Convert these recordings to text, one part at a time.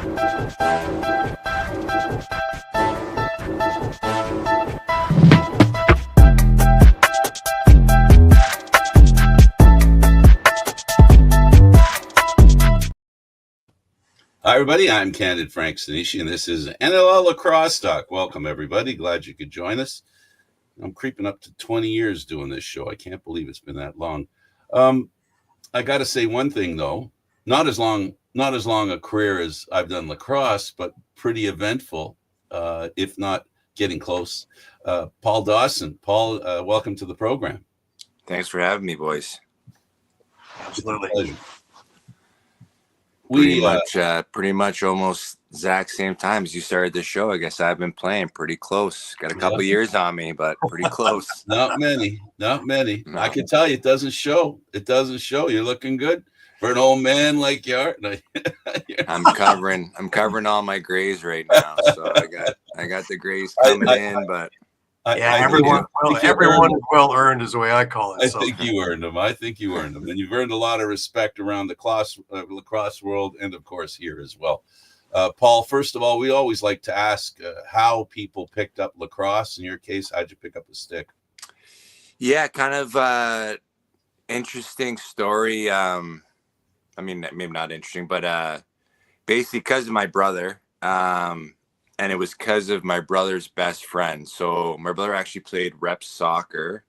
Hi, everybody. I'm Candid Stanisci, and this is NLL Lacrosse Talk. Welcome, everybody. Glad you could join us. I'm creeping up to 20 years doing this show. I can't believe it's been that long. I got to say one thing, though. Not as long a career as I've done lacrosse, but pretty eventful, if not getting close. Paul Dawson. Paul, welcome to the program. Thanks for having me, boys. Absolutely. It's a pleasure. Pretty much almost exact same time as you started the show. I guess I've been playing pretty close. Got a couple years on me, but pretty close. Not many. No. I can tell you, it doesn't show. You're looking good for an old man like you are. I'm covering all my grays right now. So I got the grays coming in, but everyone is well earned, is the way I call it. I think you earned them. And you've earned a lot of respect around the lacrosse world, and of course here as well. Paul, first of all, we always like to ask how people picked up lacrosse. In your case, how'd you pick up a stick? Yeah, kind of interesting story. I mean, maybe not interesting, but basically because of my brother. And it was because of my brother's best friend. So my brother actually played rep soccer,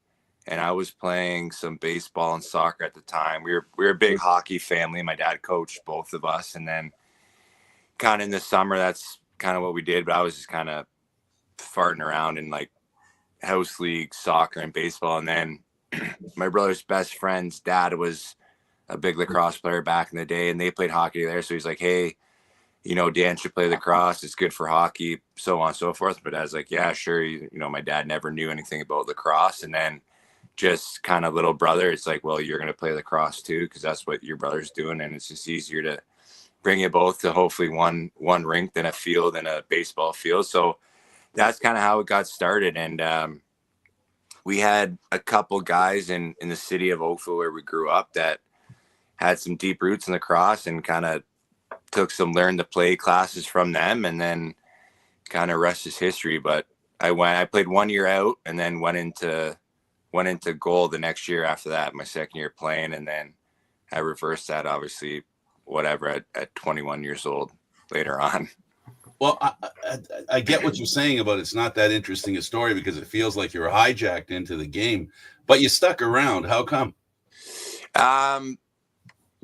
and I was playing some baseball and soccer at the time. We were a big hockey family. My dad coached both of us, and then kind of in the summer, that's kind of what we did. But I was just kind of farting around in like house league soccer and baseball. And then my brother's best friend's dad was a big lacrosse player back in the day, and they played hockey there. So he's like, hey, Dan should play lacrosse. It's good for hockey, so on and so forth. But I was like, yeah, sure. My dad never knew anything about lacrosse. And then just kind of little brother, it's like, well, you're going to play lacrosse too, because that's what your brother's doing. And it's just easier to bring you both to hopefully one rink than a field and a baseball field. So that's kind of how it got started. And we had a couple guys in the city of Oakville where we grew up that had some deep roots in lacrosse, and kind of took some learn to play classes from them, and then kind of rest is history. But I played 1 year out, and then went into goal the next year after that, my second year playing. And then I reversed that, obviously, at 21 years old later on. Well, I get what you're saying about it's not that interesting a story, because it feels like you were hijacked into the game, but you stuck around. How come?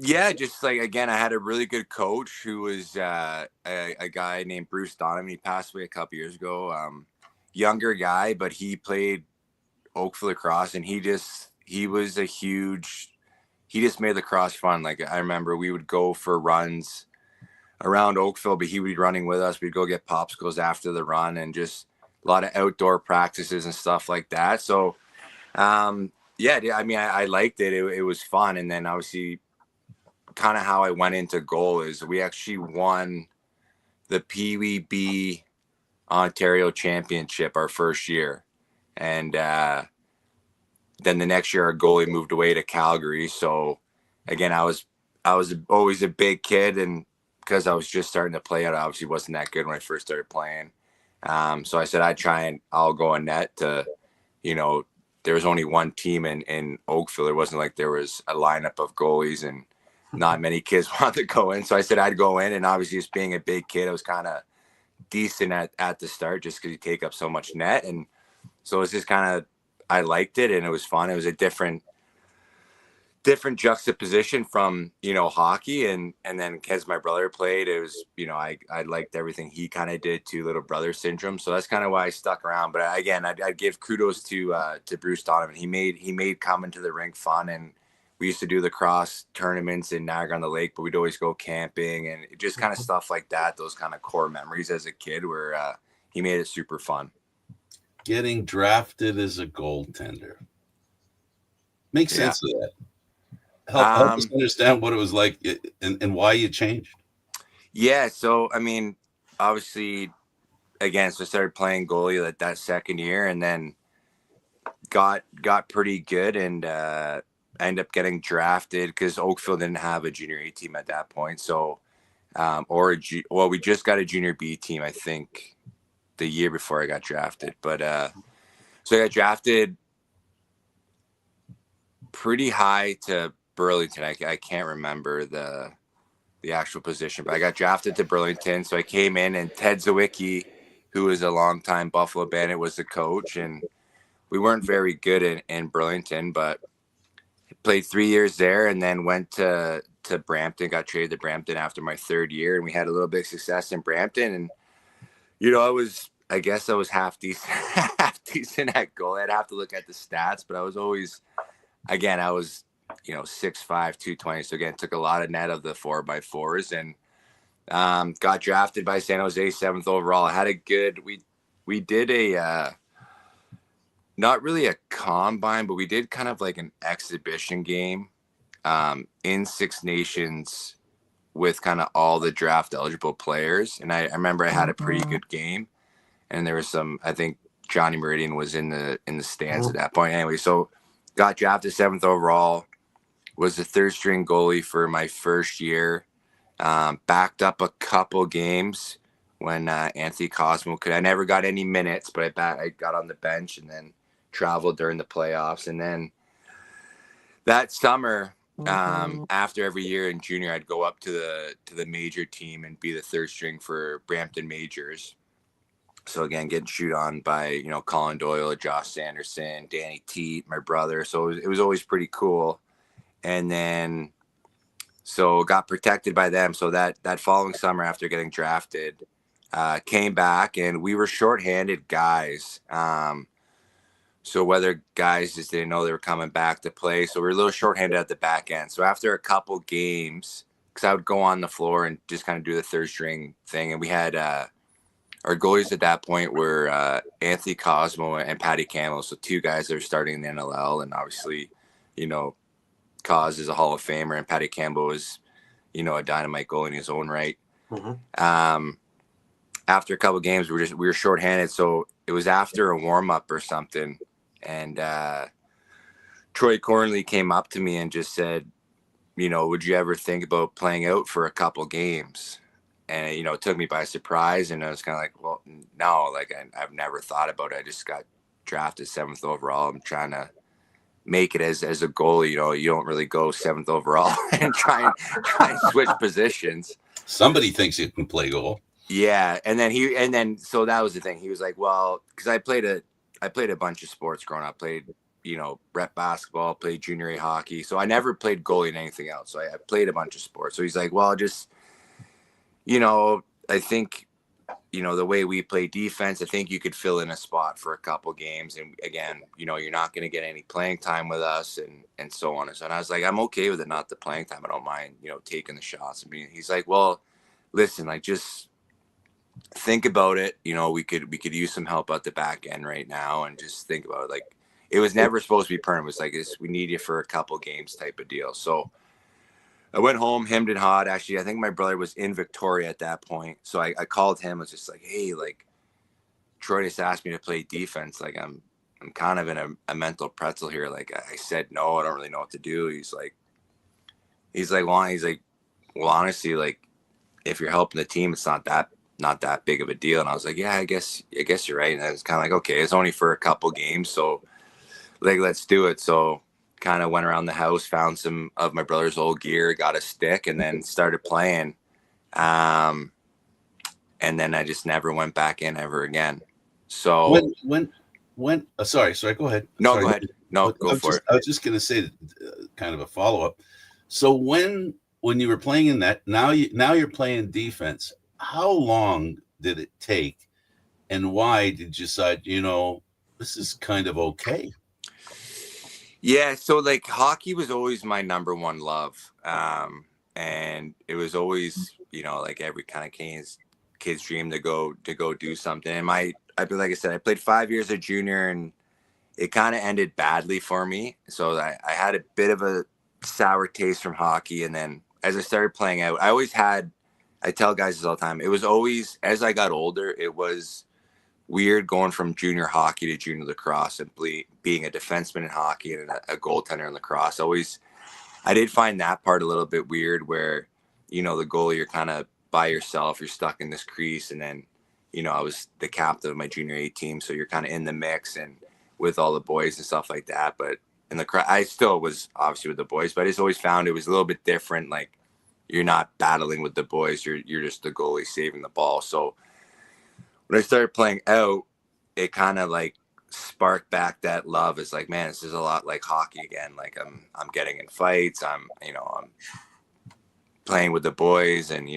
Yeah, just like, again, I had a really good coach who was a guy named Bruce Donovan. He passed away a couple years ago. Younger guy, but he played Oakville lacrosse, and he just made lacrosse fun. Like, I remember we would go for runs around Oakville, but he would be running with us. We'd go get popsicles after the run, and just a lot of outdoor practices and stuff like that. So, yeah, I mean, I liked it. It was fun. And then obviously, kind of how I went into goal is we actually won the Pee Wee B Ontario Championship our first year. And then the next year our goalie moved away to Calgary. So again, I was always a big kid, and because I was just starting to play, I obviously wasn't that good when I first started playing. So I said I'll go in net to, there was only one team in Oakville. It wasn't like there was a lineup of goalies and not many kids wanted to go in. So I said I'd go in, and obviously just being a big kid, I was kind of decent at the start just because you take up so much net. And so it's just kind of, I liked it, and it was fun. It was a different juxtaposition from, hockey. And then as my brother played, it was, I liked everything he kind of did too, little brother syndrome. So that's kind of why I stuck around. But again, I'd give kudos to Bruce Donovan. He made coming to the rink fun, and we used to do lacrosse tournaments in Niagara-on-the-Lake, but we'd always go camping and just kind of stuff like that. Those kind of core memories as a kid where he made it super fun. Getting drafted as a goaltender. Makes sense of that. Help us understand what it was like and why you changed. Yeah. So, I mean, obviously, again, so I started playing goalie that second year, and then got pretty good, and ended up getting drafted because Oakville didn't have a junior A team at that point. So Well, we just got a junior B team, I think, the year before I got drafted. But so I got drafted pretty high to Burlington. I can't remember the actual position, but I got drafted to Burlington. So I came in, and Ted Zawicki, who was a longtime Buffalo Bandit, was the coach. And we weren't very good in Burlington, but played 3 years there, and then went to Brampton, got traded to Brampton after my third year. And we had a little bit of success in Brampton. And, I guess I was half decent, half decent at goal. I'd have to look at the stats, but I was always, again, I was, 6'5", 220. So again, took a lot of net of the 4x4s, and got drafted by San Jose, 7th overall. I had a good, we did a, not really a combine, but we did kind of like an exhibition game in Six Nations with kind of all the draft eligible players. And I remember I had a pretty good game, and there was some, I think Johnny Meridian was in the stands at that point. Anyway, so got drafted 7th overall, was the third string goalie for my first year. Backed up a couple games when Anthony Cosmo I never got any minutes, but I got on the bench and then traveled during the playoffs. And then that summer, after every year in junior, I'd go up to the major team and be the third string for Brampton Majors. So again, getting shoot on by, Colin Doyle, Josh Sanderson, Danny Teat, my brother. So it was always pretty cool. And then, so got protected by them. So that following summer, after getting drafted, came back, and we were shorthanded guys. So whether guys just didn't know they were coming back to play. So we were a little shorthanded at the back end. So after a couple games, because I would go on the floor and just kind of do the third string thing. And we had our goalies at that point were Anthony Cosmo and Patty Campbell. So 2 guys that were starting in the NLL. And obviously, Cos is a Hall of Famer, and Patty Campbell is, a dynamite goalie in his own right. Mm-hmm. After a couple games, we were shorthanded. So it was after a warm up or something. And Troy Cornley came up to me and just said, would you ever think about playing out for a couple games? And, it took me by surprise. And I was kind of like, well, no, like I've never thought about it. I just got drafted 7th overall. I'm trying to make it as a goalie. You don't really go 7th overall and try and switch positions. Somebody thinks you can play goal. Yeah. And then so that was the thing. He was like, well, because I played a bunch of sports growing up. Played, rep basketball, played junior A hockey. So I never played goalie in anything else. So I played a bunch of sports. So he's like, well, just, I think, the way we play defense, I think you could fill in a spot for a couple games. And again, you're not going to get any playing time with us and so on. And I was like, I'm okay with it, not the playing time. I don't mind, taking the shots. He's like, well, listen, like just think about it. We could use some help at the back end right now, and just think about it. Like, it was never supposed to be permanent. It was like, we need you for a couple games type of deal. So I went home, hemmed and hawed. Actually, I think my brother was in Victoria at that point. So I called him. I was just like, hey, like, Troy just asked me to play defense. Like, I'm kind of in a mental pretzel here. Like, I said, no, I don't really know what to do. He's like, well, honestly, like, if you're helping the team, it's not that big of a deal. And I was like, yeah, I guess you're right. And I was kind of like, okay, it's only for a couple games. So like, let's do it. So kind of went around the house, found some of my brother's old gear, got a stick, and then started playing. And then I just never went back in ever again. So when sorry, go ahead. No, sorry. go ahead. No, go for it. I was just going to say kind of a follow-up. So when you were playing in that, now you're playing defense, how long did it take, and why did you decide, this is kind of okay? Yeah, so like hockey was always my number one love. And it was always, like every kind of kid's dream to go do something. And like I said, I played 5 years of junior, and it kind of ended badly for me. So I had a bit of a sour taste from hockey. And then as I started playing out, I tell guys this all the time, it was always, as I got older, it was weird going from junior hockey to junior lacrosse, and being a defenseman in hockey and a goaltender in lacrosse. I did find that part a little bit weird, where, the goalie, you're kind of by yourself. You're stuck in this crease. And then, I was the captain of my junior A team. So you're kind of in the mix and with all the boys and stuff like that. But in the I still was obviously with the boys, but I just always found it was a little bit different. Like, you're not battling with the boys. You're just the goalie saving the ball. So when I started playing out, it kind of like sparked back that love. It's like, man, this is a lot like hockey again. Like I'm getting in fights. I'm playing with the boys, and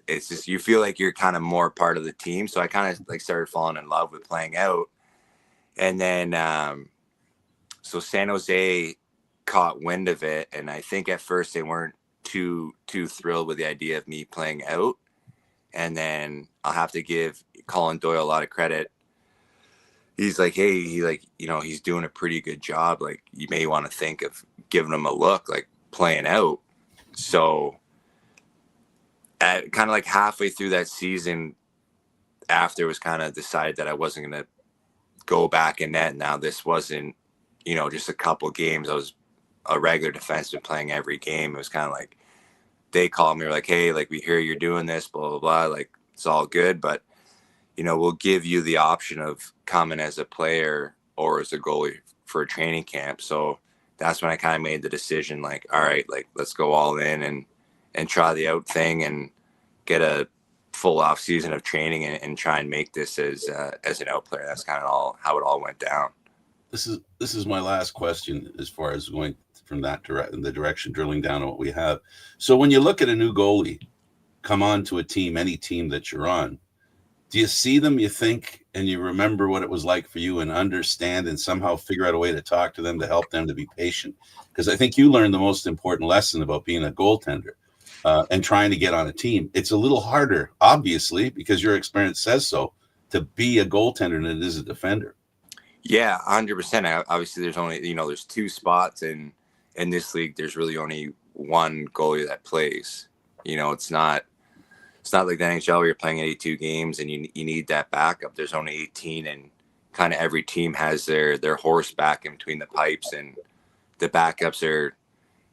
it's just, you feel like you're kind of more part of the team. So I kind of like started falling in love with playing out. And then so San Jose caught wind of it, and I think at first they weren't too thrilled with the idea of me playing out. And then I'll have to give Colin Doyle a lot of credit. He's like, hey, he's doing a pretty good job. Like, you may want to think of giving him a look, like playing out. So at kind of like halfway through that season, after it was kind of decided that I wasn't going to go back in net. Now this wasn't, just a couple games. I was a regular defenseman playing every game. It was kind of like, they called me, like, hey, like, we hear you're doing this, blah, blah, blah. Like, it's all good, but, we'll give you the option of coming as a player or as a goalie for a training camp. So that's when I kind of made the decision, like, all right, like, let's go all in and try the out thing and get a full off season of training and try and make this as an out player. That's kind of all how it all went down. This is my last question as far as going from that in the direction, drilling down on what we have. So when you look at a new goalie come on to a team, any team that you're on, do you see them, you think, and you remember what it was like for you and understand and somehow figure out a way to talk to them, to help them to be patient? Because I think you learned the most important lesson about being a goaltender and trying to get on a team. It's a little harder, obviously, because your experience says so, to be a goaltender than it is a defender. Yeah, 100%. Obviously, there's only, there's two spots in this league. There's really only one goalie that plays. It's not like the NHL where you're playing 82 games and you need that backup. There's only 18, and kind of every team has their horse back in between the pipes, and the backups are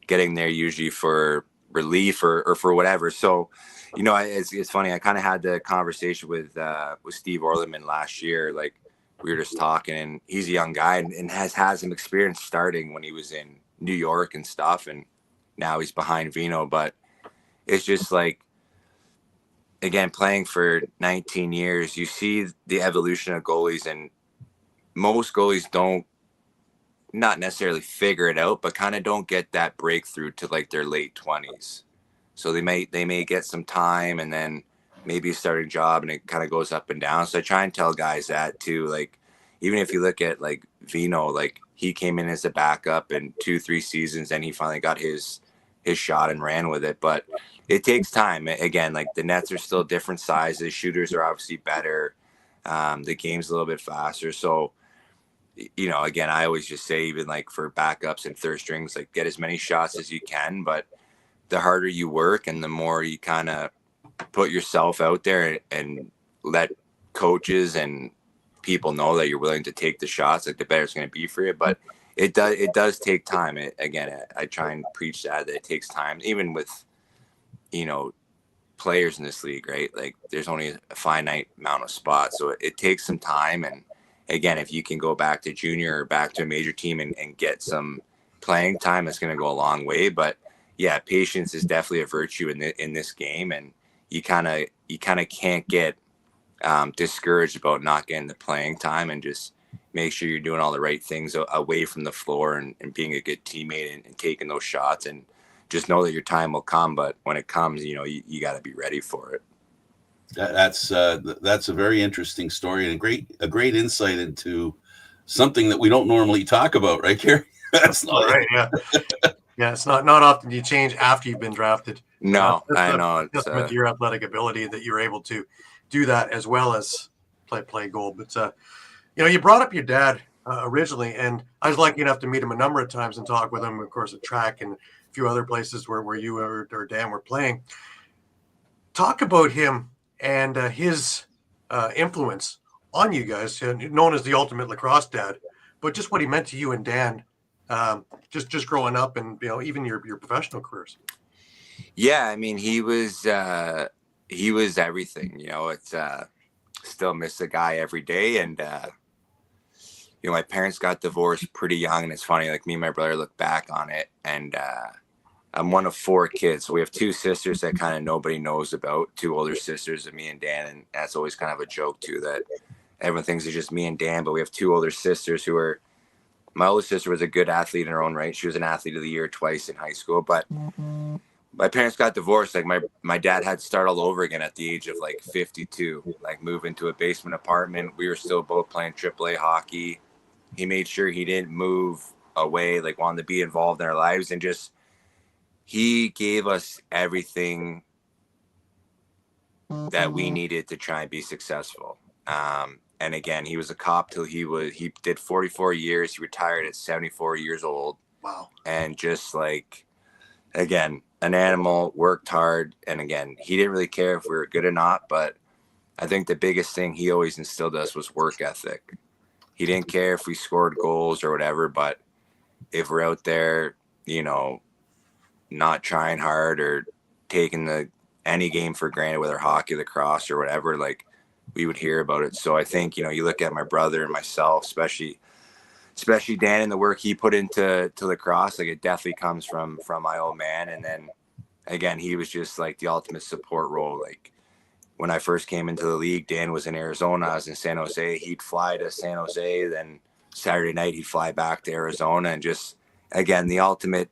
getting there usually for relief or for whatever. So, it's funny. I kind of had the conversation with Steve Orleman last year. Like, we were just talking, and he's a young guy and has some experience starting when he was in New York and stuff. And now he's behind Vino, but it's just like, again, playing for 19 years, you see the evolution of goalies, and most goalies don't, not necessarily figure it out, but kind of don't get that breakthrough to like their late 20s. So they may get some time and then maybe a starting job, and it kind of goes up and down. So I try and tell guys that too. Like, even if you look at like Vino, like, he came in as a backup in 2-3 seasons, and he finally got his shot and ran with it. But it takes time. Again, like, the nets are still different sizes. Shooters are obviously better. The game's a little bit faster. So, again, I always just say, even like for backups and third strings, like, get as many shots as you can, but the harder you work and the more you kind of put yourself out there and let coaches and people know that you're willing to take the shots, like, the better it's going to be for you. But it does take time. I try and preach that it takes time, even with, players in this league, right? Like, there's only a finite amount of spots. So it takes some time. And again, if you can go back to junior or back to a major team and get some playing time, it's going to go a long way. But yeah, patience is definitely a virtue in this game. And you kind of can't get discouraged about not getting the playing time, and just make sure you're doing all the right things away from the floor and being a good teammate and taking those shots, and just know that your time will come. But when it comes, you got to be ready for it. That's a very interesting story and a great insight into something that we don't normally talk about, right, Gary? That's not right. Yeah. Yeah. It's not often you change after you've been drafted. No, I know. It's with your athletic ability that you're able to do that as well as play goal. But, you brought up your dad originally, and I was lucky enough to meet him a number of times and talk with him, of course, at track and a few other places where you or Dan were playing. Talk about him and his influence on you guys, known as the ultimate lacrosse dad, but just what he meant to you and Dan, just growing up and, even your professional careers. Yeah. I mean, he was he was everything, it's, still miss the guy every day. And, my parents got divorced pretty young, and it's funny, like me and my brother look back on it, and, I'm one of 4 kids. So we have 2 sisters that kind of nobody knows about, 2 older sisters and me and Dan. And that's always kind of a joke too, that everyone thinks it's just me and Dan, but we have 2 older sisters my older sister was a good athlete in her own right. She was an athlete of the year twice in high school, but my parents got divorced. Like my dad had to start all over again at the age of like 52, like move into a basement apartment. We were still both playing AAA hockey. He made sure he didn't move away, like wanted to be involved in our lives, and just, he gave us everything that we needed to try and be successful. And again, he was a cop till he did 44 years. He retired at 74 years old. Wow. And just like, again, an animal, worked hard. And again, he didn't really care if we were good or not. But I think the biggest thing he always instilled us was work ethic. He didn't care if we scored goals or whatever, but if we're out there, not trying hard or taking any game for granted, whether hockey, lacrosse, or whatever, like, we would hear about it. So I think, you look at my brother and myself, especially Dan, and the work he put into lacrosse, like, it definitely comes from my old man. And then again, he was just like the ultimate support role. Like, when I first came into the league, Dan was in Arizona, I was in San Jose. He'd fly to San Jose, then Saturday night he'd fly back to Arizona, and just, again, the ultimate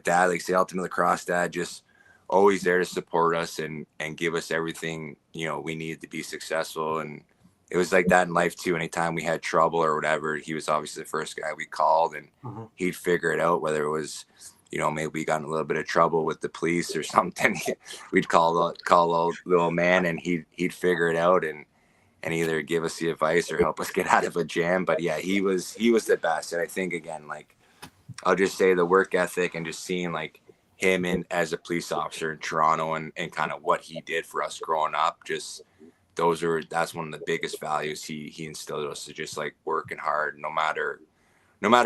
dad, like the ultimate lacrosse dad, just always there to support us and give us everything, we needed to be successful. And it was like that in life too. Anytime we had trouble or whatever, he was obviously the first guy we called, and he'd figure it out, whether it was, maybe we got in a little bit of trouble with the police or something. We'd call the little man, and he'd figure it out and either give us the advice or help us get out of a jam. But yeah, he was the best. And I think, again, like, I'll just say the work ethic and just seeing like him as a police officer in Toronto and kind of what he did for us growing up, just that's one of the biggest values he instilled in us, to just like working hard, no matter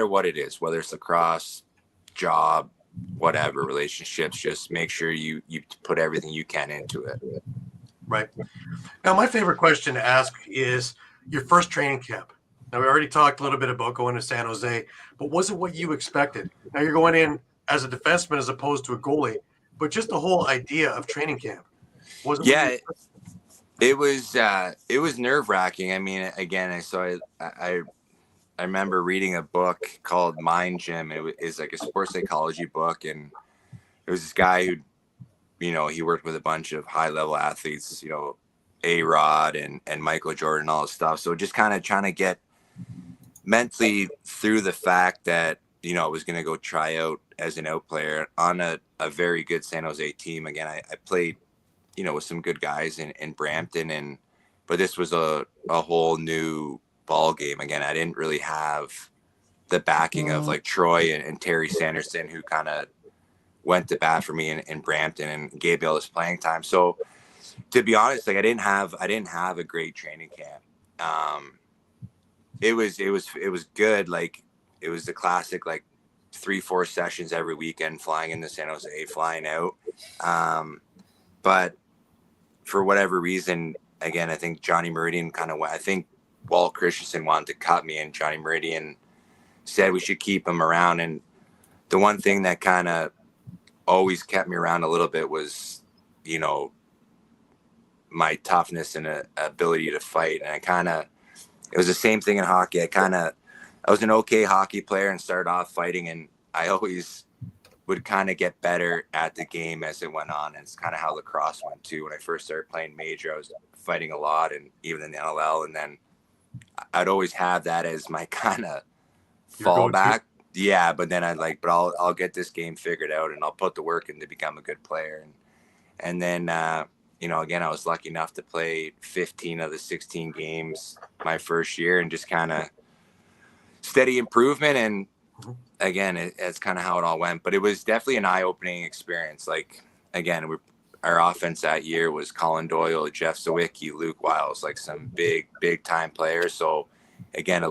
what it is, whether it's lacrosse, job, whatever, relationships, just make sure you put everything you can into it. Right. Now, my favorite question to ask is your first training camp. Now, we already talked a little bit about going to San Jose, but was it what you expected? Now, you're going in as a defenseman as opposed to a goalie, but just the whole idea of training camp. Was it? Yeah, it was nerve-wracking. I mean, again, I remember reading a book called Mind Gym. It is like a sports psychology book, and it was this guy who, he worked with a bunch of high-level athletes, A-Rod and Michael Jordan, all this stuff. So just kind of trying to get mentally through the fact that, I was going to go try out as an out player on a very good San Jose team. Again, I played, with some good guys in Brampton, but this was a whole new ball game. Again, I didn't really have the backing of like Troy and Terry Sanderson, who kind of went to bat for me in Brampton and gave me all this playing time. So to be honest, like, I didn't have a great training camp. It was good. Like, it was the classic, like 3-4 sessions every weekend, flying into San Jose, flying out. But for whatever reason, again, I think Johnny Meridian I think Walt Christensen wanted to cut me, and Johnny Meridian said we should keep him around. And the one thing that kind of always kept me around a little bit was, my toughness and ability to fight. And it was the same thing in hockey. I was an okay hockey player and started off fighting, and I always would kind of get better at the game as it went on. And it's kind of how lacrosse went too. When I first started playing major, I was fighting a lot, and even in the NLL. And then I'd always have that as my kind of fallback. Yeah, but then I'll get this game figured out, and I'll put the work in to become a good player. And then, again, I was lucky enough to play 15 of the 16 games my first year, and just kind of steady improvement. And again, it's kind of how it all went. But it was definitely an eye-opening experience. Like, again, our offense that year was Colin Doyle, Jeff Sawicki, Luke Wiles, like some big time players. So again,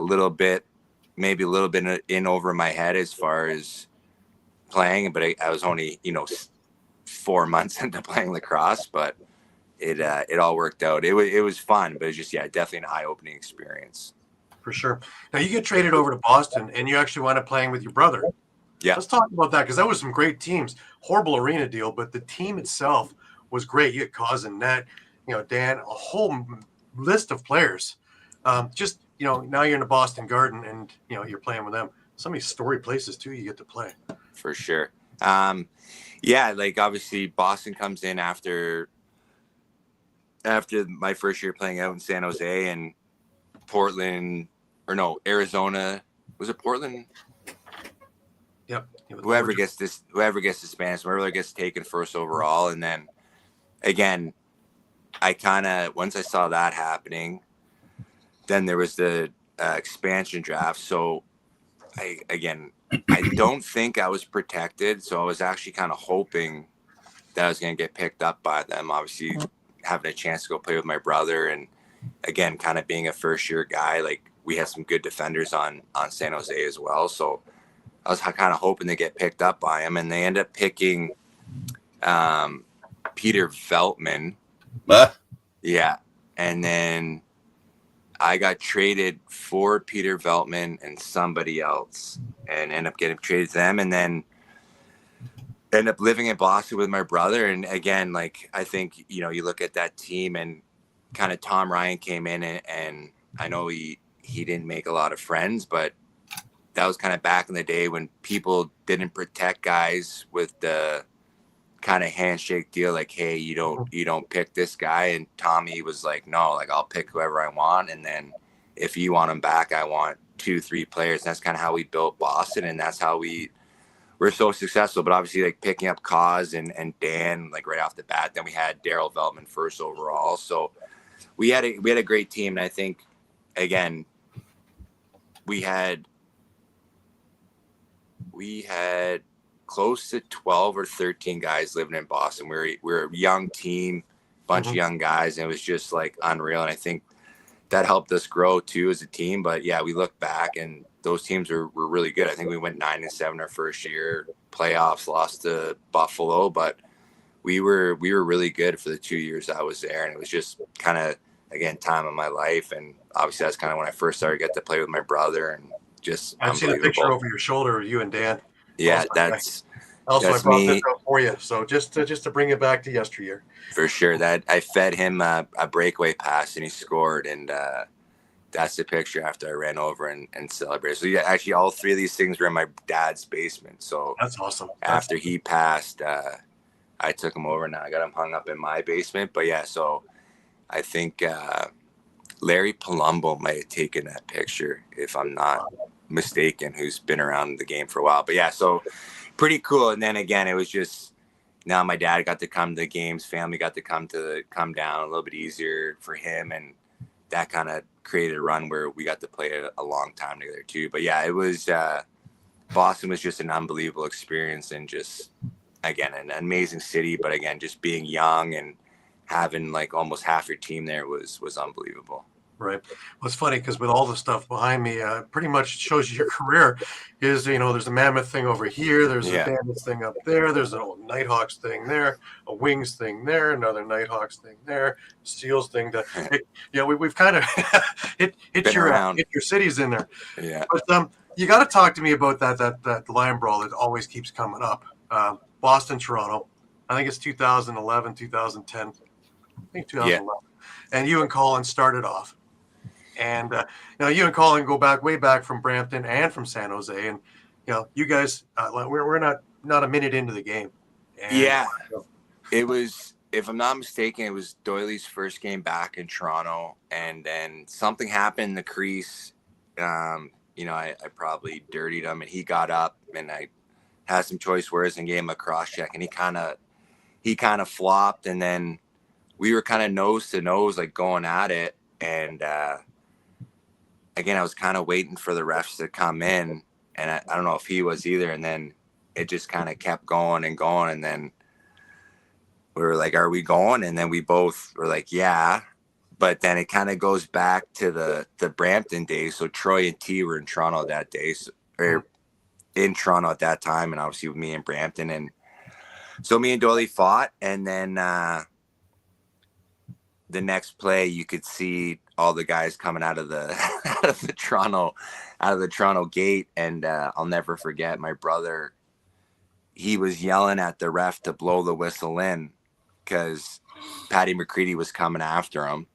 maybe a little bit in over my head as far as playing, but I was only, 4 months into playing lacrosse, but it all worked out. It was fun, but it's just, yeah, definitely an eye-opening experience. For sure. Now you get traded over to Boston, and you actually wind up playing with your brother. Yeah. Let's talk about that, because that was some great teams. Horrible arena deal, but the team itself was great. You had Cause and Net, Dan, a whole list of players. Just, now you're in the Boston Garden, and, you're playing with them. So many storied places, too, you get to play. For sure. Yeah, like obviously Boston comes in after my first year playing out in San Jose, and Portland, or no, Arizona. Was it Portland? Yep. Whoever gets the Spanish, whoever gets taken first overall. And then again, once I saw that happening, then there was the expansion draft. So I don't think I was protected. So I was actually kind of hoping that I was going to get picked up by them. Obviously having a chance to go play with my brother, and again, kind of being a first year guy, like we had some good defenders on San Jose as well. So I was kind of hoping to get picked up by him, and they ended up picking Peter Veltman. Yeah. And then I got traded for Peter Veltman and somebody else, and ended up getting traded to them, and then end up living in Boston with my brother. And again, like, I think, you look at that team, and kind of Tom Ryan came in, and I know he didn't make a lot of friends, but that was kind of back in the day when people didn't protect guys with the kind of handshake deal. Like, hey, you don't pick this guy. And Tommy was like, no, like, I'll pick whoever I want. And then if you want him back, I want 2-3 players. And that's kind of how we built Boston. And that's how we're so successful. But obviously, like, picking up Cause and Dan, like, right off the bat, then we had Daryl Veltman first overall. So we had a great team. And I think, again, we had close to 12 or 13 guys living in Boston. We're a young team, bunch of young guys, and it was just like unreal. And I think that helped us grow too as a team. But yeah, we look back, and those teams were really good. I think we went 9-7 our first year. Playoffs, lost to Buffalo, but we were really good for the 2 years I was there. And it was just kind of, again, time of my life. And obviously that's kind of when I first started to get to play with my brother, and just I've seen a picture over your shoulder of you and Dan. Yeah, I brought me. This out for you. So just to bring it back to yesteryear. For sure. That I fed him a breakaway pass, and he scored, and that's the picture after I ran over and celebrated. So yeah, actually all three of these things were in my dad's basement. So that's awesome. After he passed, I took him over. Now I got him hung up in my basement. But yeah, so I think Larry Palumbo might have taken that picture, if I'm not mistaken, who's been around the game for a while. But yeah, so pretty cool. And then again, it was just, now my dad got to come to the games, family got to come down, a little bit easier for him, and that kind of created a run where we got to play a long time together too. But yeah, it was Boston was just an unbelievable experience, and just, again, an amazing city. But again, just being young and having like almost half your team there was unbelievable. Right. Well, it's funny because with all the stuff behind me, pretty much shows you your career is, there's a Mammoth thing over here. There's a Bandits thing up there. There's an old Nighthawks thing there, a Wings thing there, another Nighthawks thing there, Seals thing. We've kind of hit your cities in there. Yeah. But you got to talk to me about that line brawl that always keeps coming up. Boston, Toronto. I think it's 2011, 2010. I think 2011. Yeah. And you and Colin started off. And you and Colin go way back from Brampton and from San Jose, and you guys, we're not a minute into the game. And, it was, if I'm not mistaken, it was Doyley's first game back in Toronto, and then something happened in the crease. I probably dirtied him, and he got up, and I had some choice words and gave him a cross check, and he kind of flopped, and then we were kind of nose to nose, like going at it, and again, I was kind of waiting for the refs to come in, and I don't know if he was either. And then it just kind of kept going and going. And then we were like, are we going? And then we both were like, yeah. But then it kind of goes back to the Brampton days. So Troy and T were in Toronto that day, or in Toronto at that time. And obviously with me in Brampton. And so me and Doyley fought. And then the next play, you could see all the guys coming out of the out of the Toronto gate, and I'll never forget my brother. He was yelling at the ref to blow the whistle in because Patty McCready was coming after him,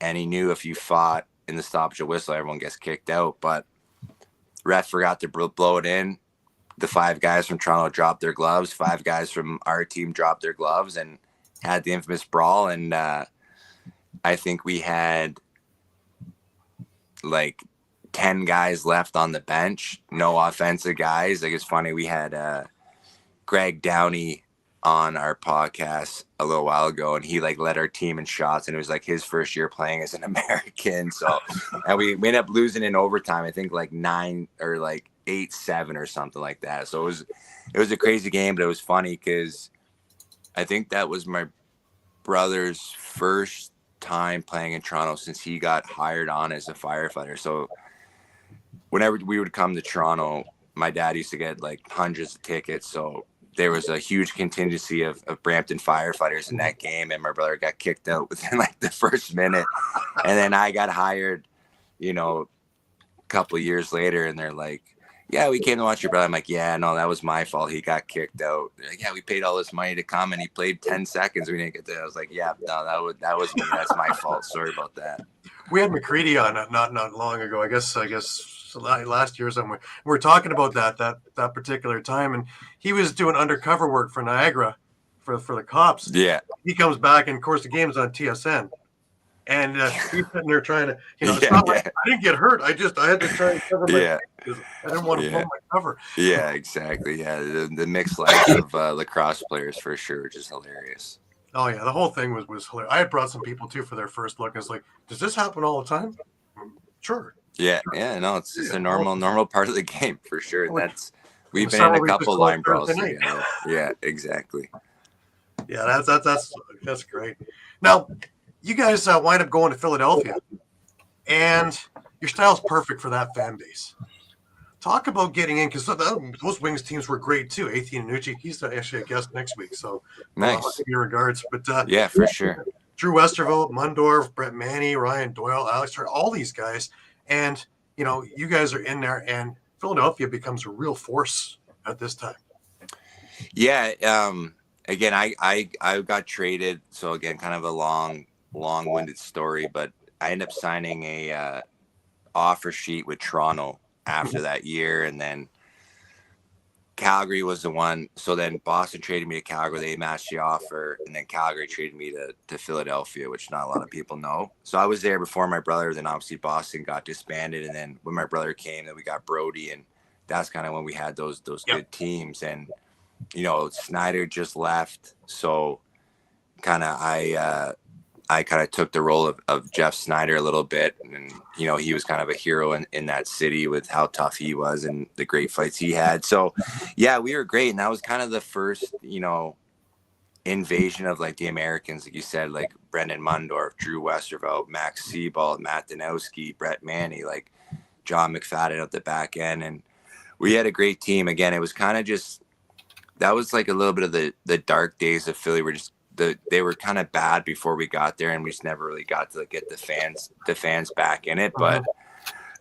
and he knew if you fought in the stoppage of whistle, everyone gets kicked out. But ref forgot to blow it in. The 5 guys from Toronto dropped their gloves. 5 guys from our team dropped their gloves and had the infamous brawl. And I think we had like 10 guys left on the bench, no offensive guys. Like, it's funny, we had Greg Downey on our podcast a little while ago, and he like led our team in shots, and it was like his first year playing as an American. So, and we ended up losing in overtime, I think like 9 or like 8-7 or something like that. So it was a crazy game, but it was funny because I think that was my brother's first time playing in Toronto since he got hired on as a firefighter. So whenever we would come to Toronto, my dad used to get like hundreds of tickets. So there was a huge contingency of Brampton firefighters in that game, and my brother got kicked out within like the first minute. And then I got hired, a couple of years later, and they're like, yeah, we came to watch your brother. I'm like, yeah, no, that was my fault. He got kicked out. They're like, yeah, we paid all this money to come, and he played 10 seconds. We didn't get there. I was like, yeah, no, that was me. That's my fault. Sorry about that. We had McCready on not long ago. I guess last year or somewhere. We were talking about that particular time, and he was doing undercover work for Niagara for the cops. Yeah. He comes back, and of course the game's on TSN. And he's sitting there trying to, it's not like I didn't get hurt. I had to try and cover my because I didn't want to blow my cover. Yeah, exactly. Yeah, the mixed life of lacrosse players for sure, which is hilarious. Oh yeah, the whole thing was hilarious. I had brought some people too for their first look. And it's like, does this happen all the time? Sure. Yeah, no, it's just a normal part of the game for sure. We've been in a couple line brawls together. Yeah, exactly. Yeah, that's great. Now, you guys wind up going to Philadelphia, and your style's perfect for that fan base. Talk about getting in, because those Wings teams were great too. Athene Nucci, he's actually a guest next week, so nice. I'll give you regards. But yeah, for sure. Drew Westervelt, Mundorf, Brett Manny, Ryan Doyle, Alex Hart, all these guys, and you guys are in there, and Philadelphia becomes a real force at this time. Yeah. Again, I got traded, so again, kind of a long-winded story, but I ended up signing a offer sheet with Toronto after that year, and then Calgary was the one. So then Boston traded me to Calgary. They matched the offer, and then Calgary traded me to Philadelphia, which not a lot of people know. So I was there before my brother. Then obviously Boston got disbanded, and then when my brother came, then we got Brody, and that's kind of when we had those good teams. And Snyder just left, so kind of I kind of took the role of Jeff Snyder a little bit, and he was kind of a hero in that city with how tough he was and the great fights he had. So yeah, we were great, and that was kind of the first invasion of like the Americans, like you said, like Brendan Mundorf, Drew Westervelt, Max Sebald, Matt Danowski, Brett Manny, like John McFadden at the back end, and we had a great team. Again, it was kind of just, that was like a little bit of the dark days of Philly. They were kind of bad before we got there, and we just never really got to get the fans back in it. But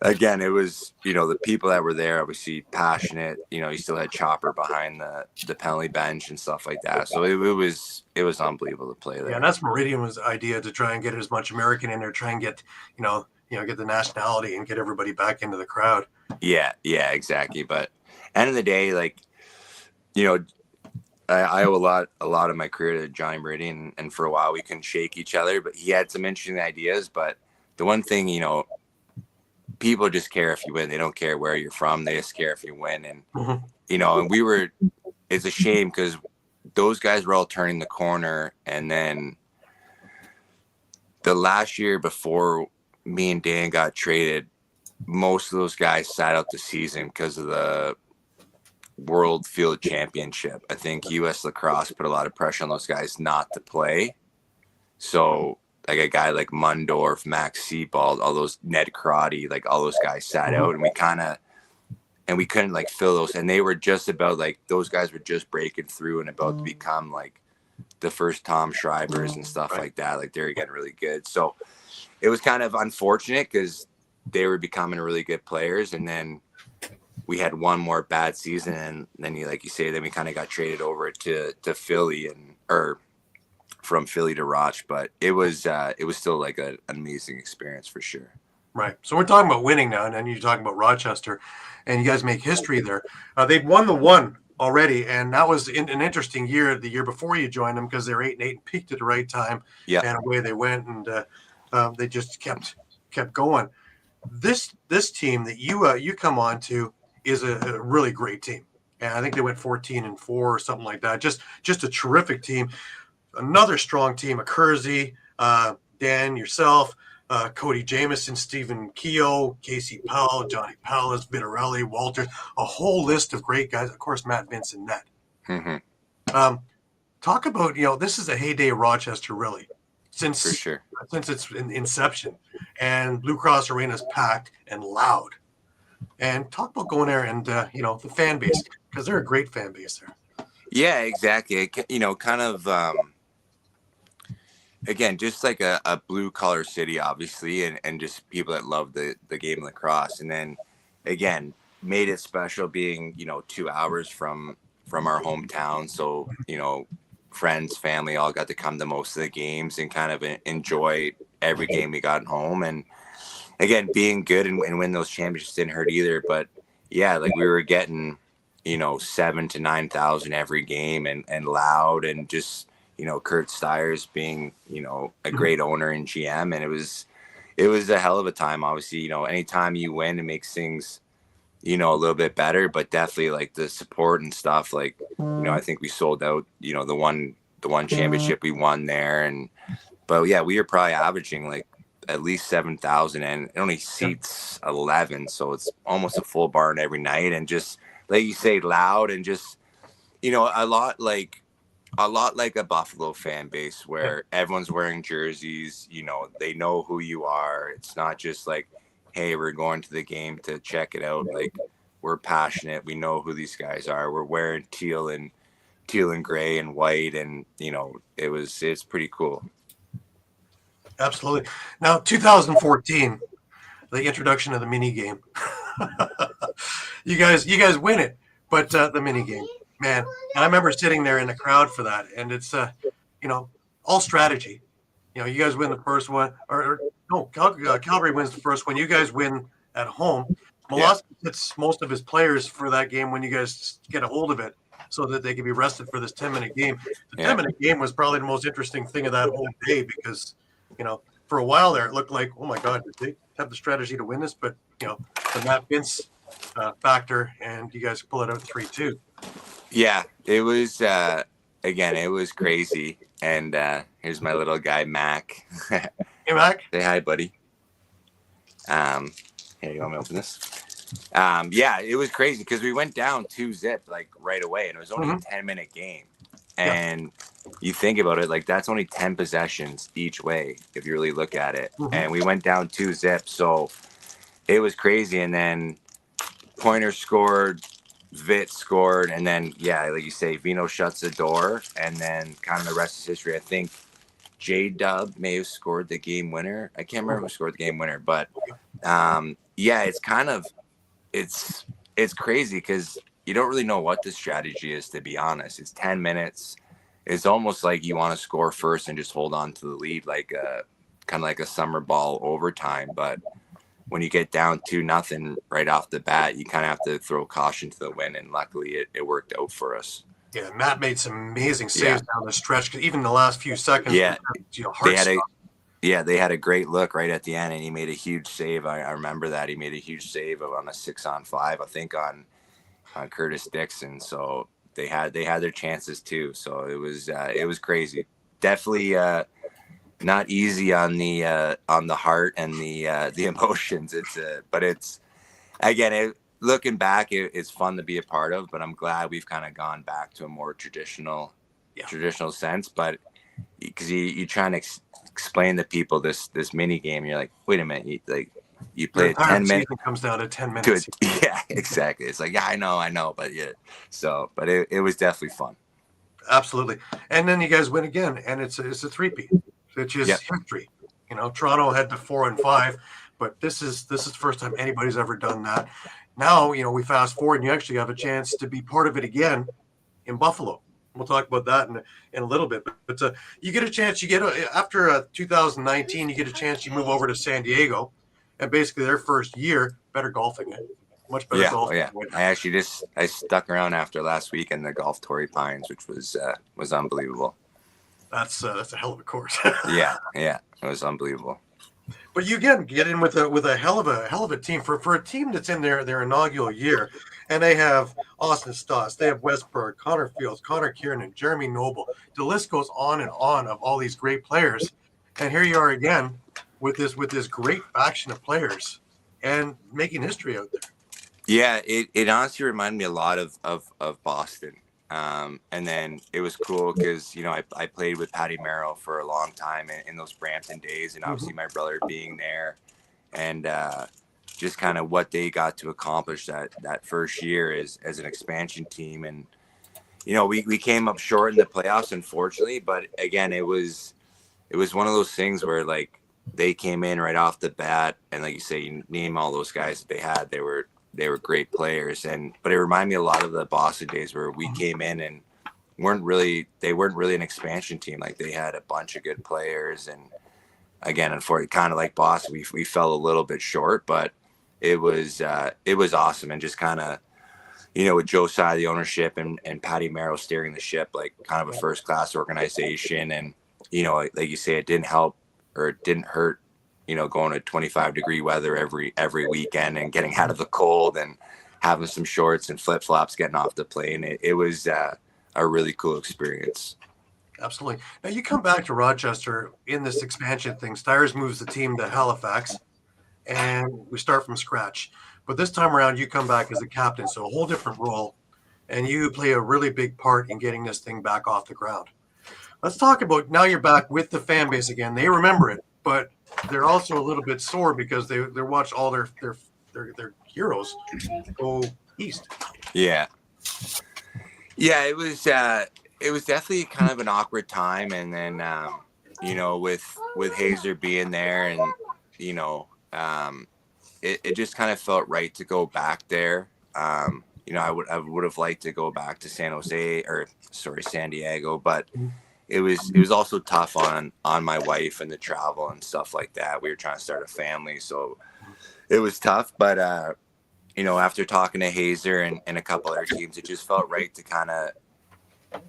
again, it was, the people that were there, obviously passionate, you still had Chopper behind the penalty bench and stuff like that. So it was unbelievable to play there. Yeah, and that's Meridian's idea, to try and get as much American in there, try and get, get the nationality and get everybody back into the crowd. Yeah, exactly. But end of the day, like, I owe a lot of my career to Johnny Meridian, and for a while we couldn't shake each other, but he had some interesting ideas. But the one thing, people just care if you win. They don't care where you're from. They just care if you win. And, and it's a shame because those guys were all turning the corner. And then the last year before me and Dan got traded, most of those guys sat out the season because of the World Field Championship. I think U.S. Lacrosse put a lot of pressure on those guys not to play. So like a guy like Mundorf, Max Sebald, all those Ned Crotty, like all those guys sat out, and we couldn't like fill those. And they were just about, like, those guys were just breaking through and about to become like the first Tom Schreibers and stuff like that. Like they were getting really good. So it was kind of unfortunate because they were becoming really good players, and then we had one more bad season, and then like you say, then we kind of got traded over to Philly or from Philly to Roch, but it was still like an amazing experience for sure. Right. So we're talking about winning now, and then you're talking about Rochester, and you guys make history there. They'd won the one already, and that was an interesting year. The year before you joined them, because they were 8-8 and peaked at the right time. Yeah. And away they went, and they just kept going. This team that you come on to is a really great team, and I think they went 14-4 or something like that. Just a terrific team. Another strong team: Kersey, Dan, yourself, Cody Jamieson, Stephen Keogh, Casey Powell, Johnny Pallas, Vitarelli, Walters, a whole list of great guys. Of course, Matt Vince and Net. Mm-hmm. Talk about, this is a heyday of Rochester, really, since its inception, and Blue Cross Arena is packed and loud. And talk about going there and the fan base, because they're a great fan base there. Yeah, exactly. Kind of. Again, just like a blue collar city, obviously, and just people that love the game of lacrosse. And then again, made it special being, 2 hours from our hometown. So, friends, family, all got to come to most of the games and kind of enjoy every game we got home. And again, being good and win those championships didn't hurt either. But yeah, like we were getting, 7,000 to 9,000 every game and loud, and just, Kurt Stiers being, a great owner and GM. And it was a hell of a time. Obviously, anytime you win, it makes things, a little bit better, but definitely like the support and stuff, like, I think we sold out, the one championship we won there. But yeah, we were probably averaging like at least 7,000, and it only seats 11. So it's almost a full barn every night. And just like you say, loud, and just, a lot like a Buffalo fan base where everyone's wearing jerseys, they know who you are. It's not just like, hey, we're going to the game to check it out. Like, we're passionate. We know who these guys are. We're wearing teal and gray and white. And, it's pretty cool. Absolutely. Now, 2014, the introduction of the mini game. You guys win it, but the mini game, man. And I remember sitting there in the crowd for that, and it's all strategy. You guys win the first one, or no, Calgary wins the first one. You guys win at home. Molosky hits most of his players for that game when you guys get a hold of it, so that they can be rested for this 10-minute game. The 10-minute game was probably the most interesting thing of that whole day, because for a while there, it looked like, oh my God, did they have the strategy to win this? But, the Matt Vince factor, and you guys pull it out 3-2. Yeah, it was, again, it was crazy. And here's my little guy, Mac. Hey, Mac. Say hi, buddy. Here, you want me to open this? Yeah, it was crazy because we went down 2-0 like right away, and it was only a 10-minute game. And you think about it, like that's only 10 possessions each way if you really look at it. And we went down 2-0, so it was crazy. And then Pointer scored, Vit scored, and then like you say, Vino shuts the door, and then kind of the rest is history. I think J-Dub may have scored the game winner. I can't remember who scored the game winner, but it's kind of it's crazy because you don't really know what the strategy is, to be honest. It's 10 minutes. It's almost like you want to score first and just hold on to the lead, like kind of like a summer ball overtime. But when you get down 2-0 right off the bat, you kind of have to throw caution to the wind. And luckily it worked out for us. Yeah, Matt made some amazing saves down the stretch, because even the last few seconds, they had a great look right at the end, and he made a huge save. I remember that. He made a huge save on a 6-on-5, I think, on Curtis Dixon. So they had their chances too. So it was crazy. Definitely not easy on the heart and the emotions. But it's again, looking back, it's fun to be a part of. But I'm glad we've kind of gone back to a more traditional sense. But because you're trying to explain to people this mini game, you're like, wait a minute, you play it 10 minutes. It comes down to 10 minutes. Yeah, exactly. It's like, I know, but but it was definitely fun. Absolutely. And then you guys win again, and it's a three-peat, which is history. You know, Toronto had the 4 and 5, but this is the first time anybody's ever done that. Now, you know, we fast forward, and you actually have a chance to be part of it again in Buffalo. We'll talk about that in a little bit. But you get a chance. After 2019, you get a chance. You move over to San Diego, and basically their first year, better golfing. Much better golfing. Yeah. I stuck around after last week in the Golf Torrey Pines, which was unbelievable. That's a hell of a course. yeah, it was unbelievable. But you again get in with a hell of a team for a team that's in their inaugural year, and they have Austin Stoss, they have Westberg, Connor Fields, Connor Kiernan, Jeremy Noble. The list goes on and on of all these great players, and here you are again with this great faction of players and making history out there. Yeah, it honestly reminded me a lot of Boston. And then it was cool because, you know, I played with Patty Merrill for a long time in those Brampton days, and obviously my brother being there, and just kind of what they got to accomplish that first year as an expansion team. And, you know, we came up short in the playoffs, unfortunately, but again, it was one of those things where, like, they came in right off the bat, and like you say, you name all those guys that they had, they were great players. But it reminded me a lot of the Boston days where we came in and they weren't really an expansion team. Like, they had a bunch of good players, and again, unfortunately, kind of like Boston, we fell a little bit short, but it was awesome. And just kind of, you know, with Joe Tsai, the ownership, and Patty Merrill steering the ship, like kind of a first class organization. And, you know, like you say, it didn't help or it didn't hurt, you know, going to 25-degree weather every weekend and getting out of the cold and having some shorts and flip flops getting off the plane. It was a really cool experience. Absolutely. Now you come back to Rochester in this expansion thing. Stires moves the team to Halifax, and we start from scratch. But this time around, you come back as a captain, so a whole different role, and you play a really big part in getting this thing back off the ground. Let's talk about now you're back with the fan base again. They remember it, but they're also a little bit sore because they watched all their heroes go east. Yeah, it was definitely kind of an awkward time, and then you know, with Hazer being there, and you know, it just kind of felt right to go back there. You know, I would have liked to go back to San Diego, but it was also tough on my wife and the travel and stuff like that. We were trying to start a family, so it was tough. But you know, after talking to Hazer and a couple other teams, it just felt right to kind of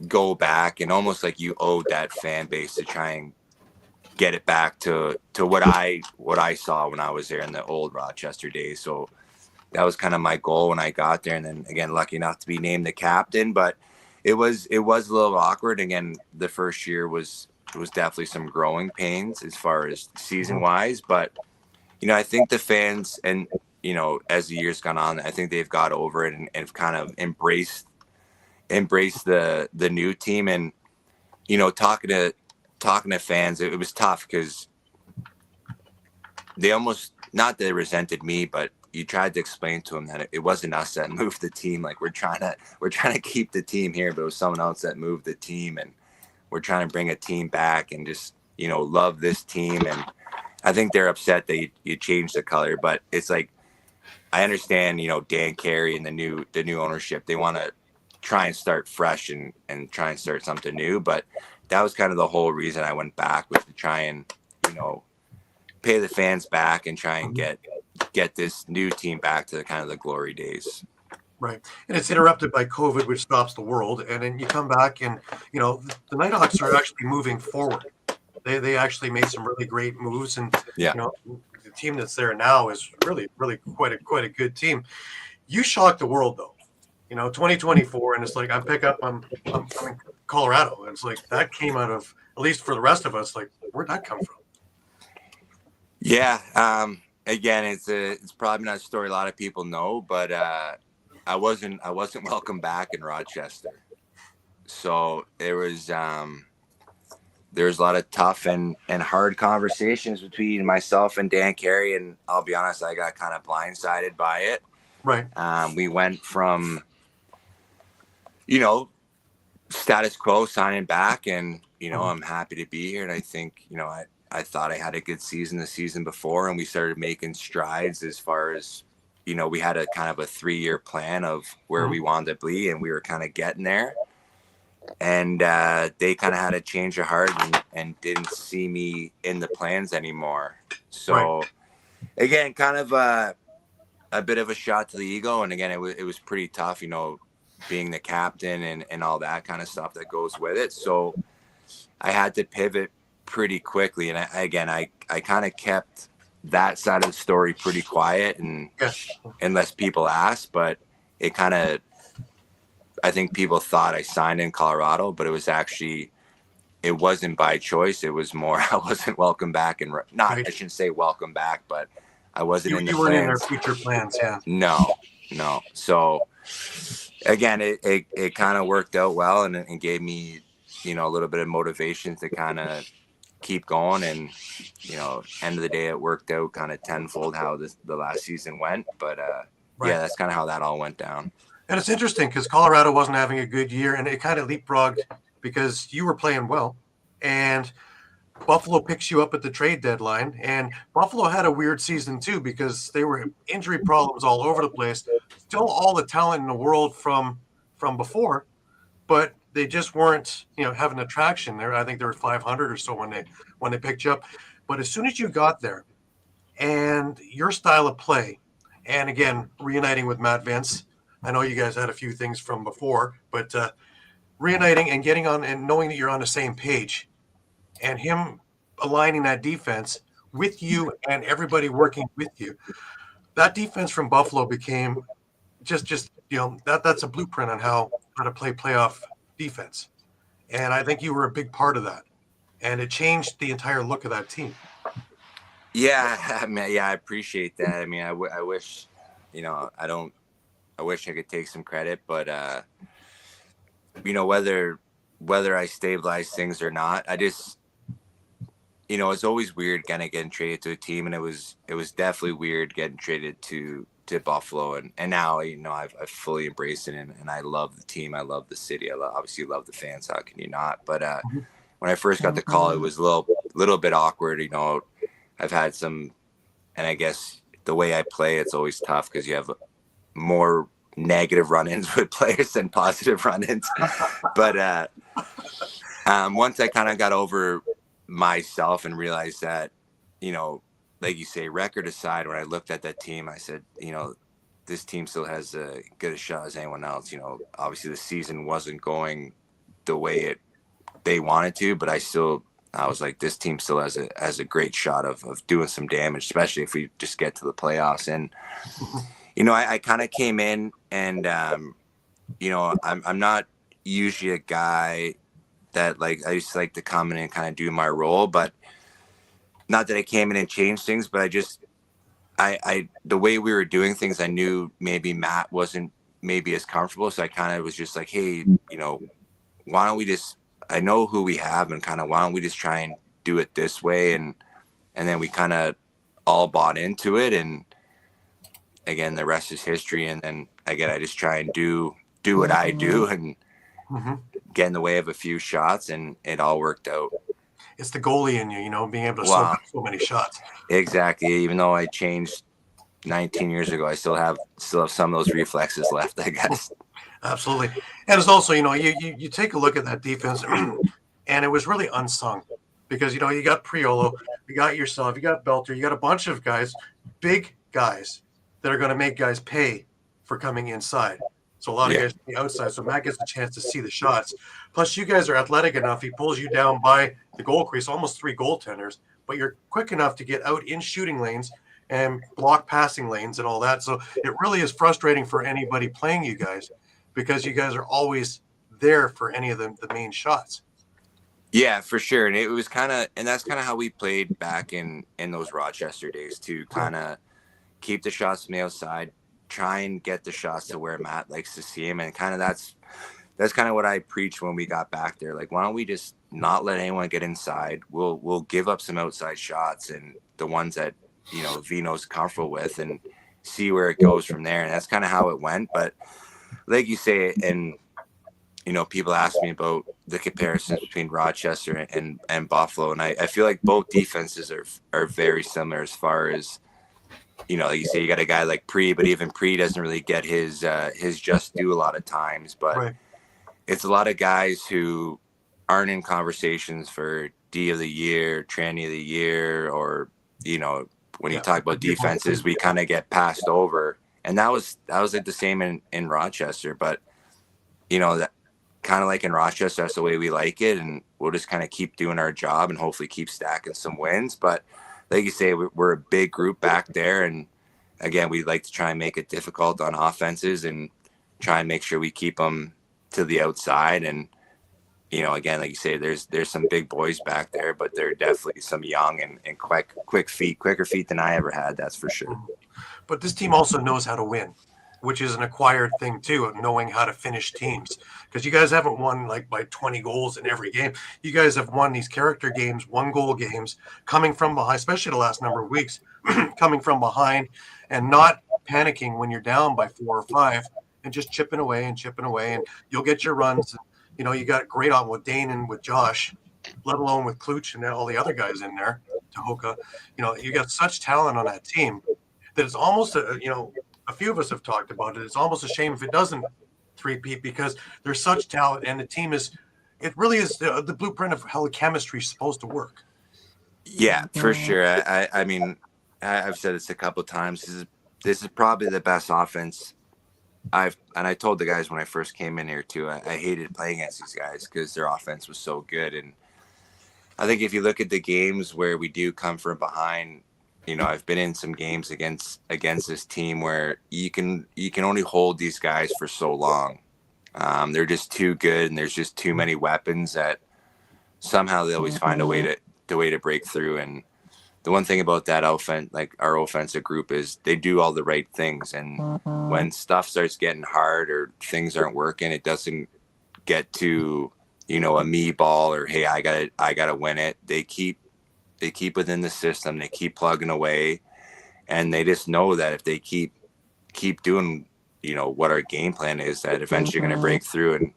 go back, and almost like you owed that fan base to try and get it back to what I saw when I was there in the old Rochester days. So that was kind of my goal when I got there. And then again, lucky enough to be named the captain, but it was a little awkward. Again, the first year was definitely some growing pains as far as season wise, but you know, I think the fans, and you know, as the years gone on, I think they've got over it and kind of embraced the new team. And you know, talking to fans, it was tough because they almost, not that they resented me, but you tried to explain to them that it wasn't us that moved the team. Like, we're trying to keep the team here, but it was someone else that moved the team, and we're trying to bring a team back and just, you know, love this team. And I think they're upset that you changed the color, but it's like, I understand, you know, Dan Carey and the new ownership, they want to try and start fresh and try and start something new. But that was kind of the whole reason I went back, was to try and, you know, pay the fans back and try and get this new team back to kind of the glory days. Right. And it's interrupted by COVID, which stops the world. And then you come back and, you know, the Nighthawks are actually moving forward. They actually made some really great moves. And, you know, the team that's there now is really, really quite a good team. You shocked the world, though. You know, 2024, and it's like, I'm in Colorado. And it's like, that came out of, at least for the rest of us, like, where'd that come from? Yeah. Again, it's probably not a story a lot of people know, but I wasn't welcome back in Rochester. So there was a lot of tough and hard conversations between myself and Dan Carey, and I'll be honest, I got kind of blindsided by it. Right. We went from, you know, status quo, signing back, and Mm-hmm. I'm happy to be here. And I think I thought I had a good season the season before, and we started making strides as far as we had a kind of a 3-year plan of where we wanted to be, and we were kind of getting there. And they kind of had a change of heart and didn't see me in the plans anymore. So again, kind of a bit of a shot to the ego. And again, it was pretty tough, being the captain and all that kind of stuff that goes with it. So I had to pivot pretty quickly. And I kind of kept that side of the story pretty quiet and unless people asked, but it kind of, I think people thought I signed in Colorado, but it wasn't by choice. It was more, I wasn't welcome back, and I shouldn't say welcome back, but I wasn't in the plans. You weren't in their future plans. Yeah. No. So again, it kind of worked out well and gave me, a little bit of motivation to kind of keep going. And, end of the day, it worked out kind of tenfold how the last season went. But yeah, that's kind of how that all went down. And it's interesting because Colorado wasn't having a good year, and it kind of leapfrogged because you were playing well, and Buffalo picks you up at the trade deadline. And Buffalo had a weird season too because they were injury problems all over the place. Still all the talent in the world from before, but they just weren't, having the traction there. I think they were 500 or so when they picked you up. But as soon as you got there, and your style of play, and again reuniting with Matt Vince. I know you guys had a few things from before, but reuniting and getting on and knowing that you're on the same page and him aligning that defense with you and everybody working with you, that defense from Buffalo became just that's a blueprint on how to play playoff defense. And I think you were a big part of that. And it changed the entire look of that team. Yeah, I appreciate that. I mean, I wish, I wish I could take some credit, but whether I stabilize things or not, I just, it's always weird kind of getting traded to a team, and it was definitely weird getting traded to Buffalo, and now I've fully embraced it, and I love the team, I love the city, obviously love the fans. How can you not? But when I first got the call, it was a little bit awkward. I've had some, and I guess the way I play, it's always tough because you have more negative run-ins with players than positive run-ins. But once I kind of got over myself and realized that, like you say, record aside, when I looked at that team, I said, this team still has as good a shot as anyone else. Obviously the season wasn't going the way they wanted to, but I was like, this team still has a great shot of doing some damage, especially if we just get to the playoffs. And, I kind of came in and, I'm not usually a guy that I used to like to come in and kind of do my role, but not that I came in and changed things, but the way we were doing things, I knew maybe Matt wasn't maybe as comfortable. So I kind of was just like, hey, why don't we just, I know who we have, and kind of why don't we just try and do it this way? And then we kind of all bought into it. And again, the rest is history. And then again, I just try and do what I do and get in the way of a few shots, and it all worked out. It's the goalie in you, being able to soak up so many shots. Exactly. Even though I changed 19 years ago, I still have some of those reflexes left, I guess. Absolutely. And it's also, you take a look at that defense, and it was really unsung because, you got Priolo, you got yourself, you got Belter, you got a bunch of guys, big guys that are going to make guys pay for coming inside. So a lot of guys on the outside. So Matt gets a chance to see the shots. Plus, you guys are athletic enough. He pulls you down by the goal crease, almost 3 goaltenders, but you're quick enough to get out in shooting lanes and block passing lanes and all that. So it really is frustrating for anybody playing you guys because you guys are always there for any of the main shots. Yeah, for sure. And it was and that's kind of how we played back in those Rochester days too. Kind of keep the shots from the outside, try and get the shots to where Matt likes to see him. And kind of that's kind of what I preached when we got back there. Like, why don't we just not let anyone get inside? We'll give up some outside shots, and the ones that, Vino's comfortable with, and see where it goes from there. And that's kind of how it went. But like you say, and people ask me about the comparisons between Rochester and Buffalo, and I feel like both defenses are very similar as far as, like you say, you got a guy like Pre, but even Pre doesn't really get his just due a lot of times. But Right. it's a lot of guys who aren't in conversations for D of the year, Tranny of the year, or when you talk about defenses, we kind of get passed over, and that was like the same in Rochester. But that kind of like in Rochester, that's the way we like it, and we'll just kind of keep doing our job and hopefully keep stacking some wins. But like you say, we're a big group back there, and again, we like to try and make it difficult on offenses and try and make sure we keep them to the outside. And again, like you say, there's some big boys back there, but they're definitely some young and quicker feet than I ever had. That's for sure. But this team also knows how to win, which is an acquired thing too, of knowing how to finish teams. Because you guys haven't won like by 20 goals in every game. You guys have won these character games, 1-goal games, coming from behind, especially the last number of weeks, coming from behind and not panicking when you're down by 4 or 5 and just chipping away. And you'll get your runs. You got great on with Dane and with Josh, let alone with Kluch and all the other guys in there, Tahoka. You got such talent on that team that it's almost a few of us have talked about it. It's almost a shame if it doesn't three-peat, because there's such talent, and the team it really is the blueprint of how the chemistry is supposed to work. Yeah, for sure. I mean, I've said this a couple of times. This is probably the best offense I told the guys when I first came in here too, I hated playing against these guys because their offense was so good. And I think if you look at the games where we do come from behind, I've been in some games against this team where you can only hold these guys for so long. They're just too good, and there's just too many weapons that somehow they always find a way to break through. And the one thing about that offense, like our offensive group, is they do all the right things. And when stuff starts getting hard or things aren't working, it doesn't get to, a me ball or, hey, I gotta win it. They keep within the system. They keep plugging away, and they just know that if they keep doing, what our game plan is, that eventually you're going to break through. And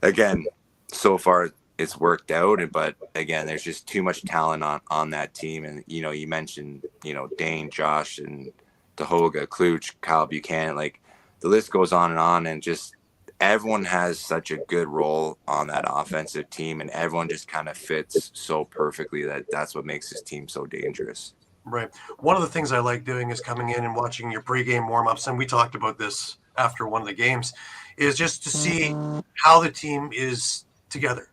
again, so far it's worked out, but again, there's just too much talent on that team. And you mentioned Dane, Josh, and Tahoga, Kluch, Kyle Buchanan, like the list goes on, and just everyone has such a good role on that offensive team, and everyone just kind of fits so perfectly that's what makes this team so dangerous. Right. One of the things I like doing is coming in and watching your pregame warm-ups, and we talked about this after one of the games, is just to see how the team is together.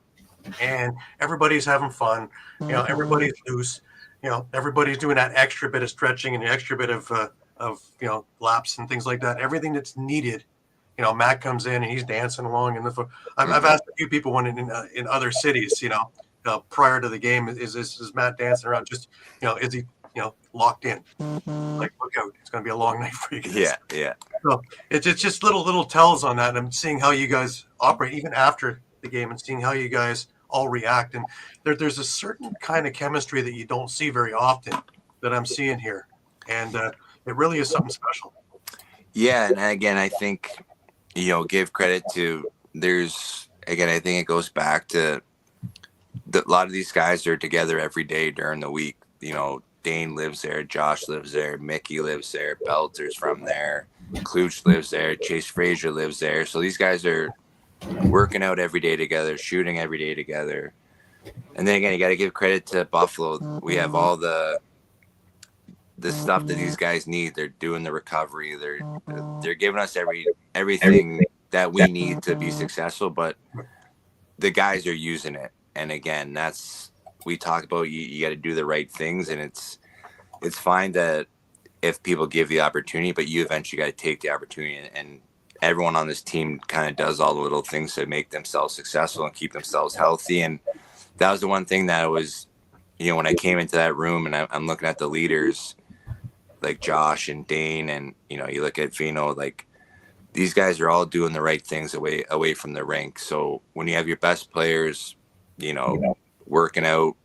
And everybody's having fun. Everybody's loose. Everybody's doing that extra bit of stretching and the extra bit of laps and things like that. Everything that's needed. Matt comes in and he's dancing along. I've asked a few people when in other cities, prior to the game, is Matt dancing around? Just, is he, locked in? Like, look out, it's going to be a long night for you guys. Yeah. So it's just little tells on that. And I'm seeing how you guys operate even after the game and seeing how you guys all react. And there's a certain kind of chemistry that you don't see very often that I'm seeing here. And it really is something special. Yeah. And again, I think, give credit to I think it goes back to a lot of these guys are together every day during the week. Dane lives there, Josh lives there, Mickey lives there, Belter's from there, Kluch lives there, Chase Frazier lives there. So these guys are working out every day together, shooting every day together. And then again, you got to give credit to Buffalo. We have all the stuff that these guys need. They're doing the recovery. They're giving us everything that we need to be successful, but the guys are using it. And again, we talk about you got to do the right things, and it's fine that if people give the opportunity, but you eventually got to take the opportunity. And everyone on this team kind of does all the little things to make themselves successful and keep themselves healthy. And that was the one thing that was, when I came into that room and I'm looking at the leaders like Josh and Dane, and you look at Vino, like these guys are all doing the right things away from the rink. So when you have your best players, working out,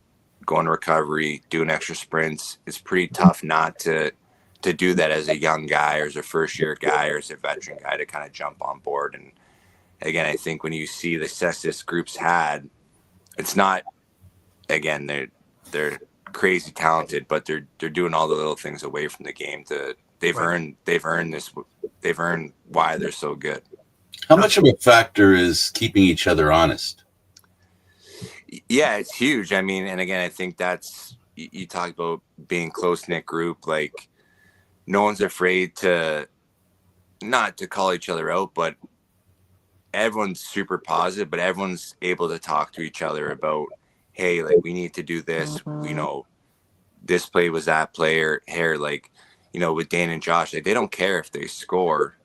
going to recovery, doing extra sprints, it's pretty tough not to do that as a young guy or as a first year guy or as a veteran guy to kind of jump on board. And again, I think when you see the success this group's had, it's not, again, they're crazy talented, but they're doing all the little things away from the game they've earned why they're so good. How much of a factor is keeping each other honest? Yeah, it's huge. I mean, and again, I think that's, you talk about being close-knit group, like no one's afraid to not to call each other out, but everyone's super positive, but everyone's able to talk to each other about, hey, like we need to do this, this play was that player here, like, with Dan and Josh, like they don't care if they score,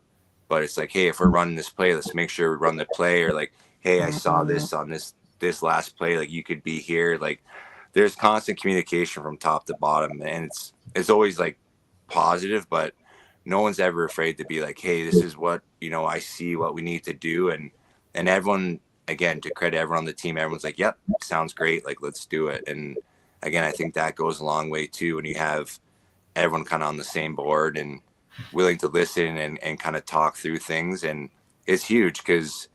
but it's like, hey, if we're running this play, let's make sure we run the play, or like, hey, I saw this on this last play, like you could be here. Like there's constant communication from top to bottom, and it's always like positive, but no one's ever afraid to be like, hey, this is what, I see what we need to do. And everyone, again, to credit everyone on the team, everyone's like, yep, sounds great. Like, let's do it. And again, I think that goes a long way too, when you have everyone kind of on the same board and willing to listen and kind of talk through things. And it's huge because,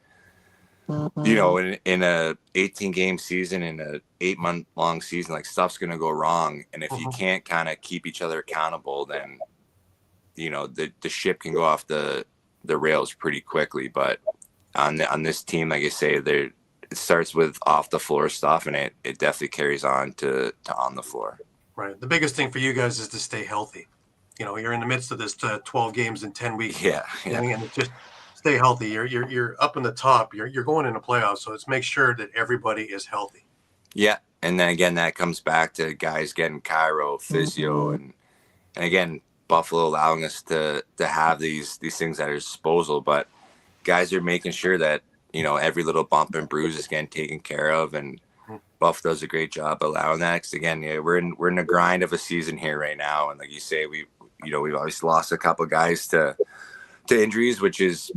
in a 18 game season, in a 8-month long season, like stuff's going to go wrong. And if you can't kind of keep each other accountable, then, the ship can go off the rails pretty quickly. But on this team, like I say, it starts with off the floor stuff, and it definitely carries on to on the floor. Right. The biggest thing for you guys is to stay healthy. You're in the midst of this 12 games in 10 weeks. Yeah. And it's just stay healthy. You're up in the top. You're going into playoffs, so it's make sure that everybody is healthy. Yeah, and then again, that comes back to guys getting chiro, physio, and again, Buffalo allowing us to have these things at our disposal, but guys are making sure that every little bump and bruise is getting taken care of, and Buff does a great job allowing that. Because again, we're in the grind of a season here right now, and like you say, we've obviously lost a couple of guys to injuries, which is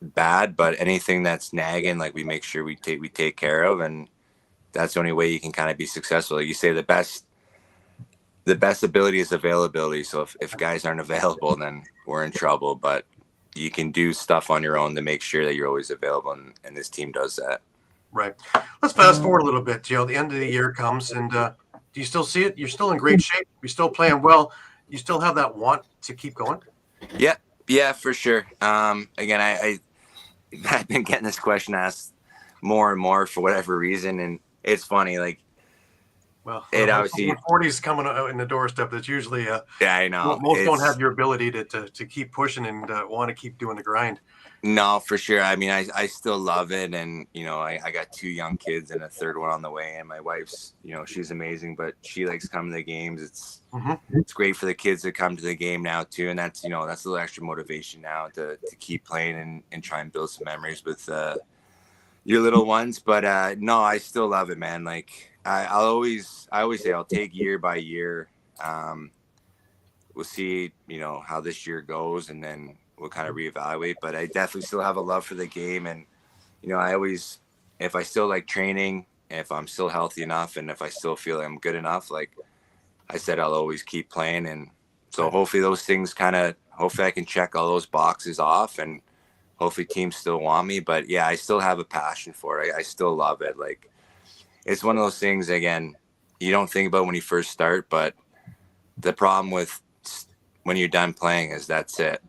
bad, but anything that's nagging, like we make sure we take care of, and that's the only way you can kind of be successful. Like you say, the best ability is availability. So if guys aren't available, then we're in trouble. But you can do stuff on your own to make sure that you're always available, and this team does that. Right. Let's fast forward a little bit, Joe. The end of the year comes, and do you still see it? You're still in great shape. You're still playing well. You still have that want to keep going? Yeah, for sure. Again, I've been getting this question asked more and more for whatever reason, and it's funny. Like, well, it obviously 40s coming out in the doorstep. That's usually yeah, I know. Most don't have your ability to keep pushing and want to keep doing the grind. No, for sure. I mean, I still love it, and I got 2 young kids and a third one on the way, and my wife's she's amazing, but she likes coming to the games. It's great for the kids to come to the game now too, and that's that's a little extra motivation now to keep playing and try and build some memories with your little ones. But no, I still love it, man. Like I always say I'll take year by year. We'll see how this year goes, and then we'll kind of reevaluate. But I definitely still have a love for the game, and I always, if I still like training, if I'm still healthy enough, and if I still feel like I'm good enough, like I said, I'll always keep playing. And so hopefully those things hopefully I can check all those boxes off, and hopefully teams still want me. But yeah, I still have a passion for it. I still love it. Like, it's one of those things, again, you don't think about when you first start, but the problem with when you're done playing is that's it.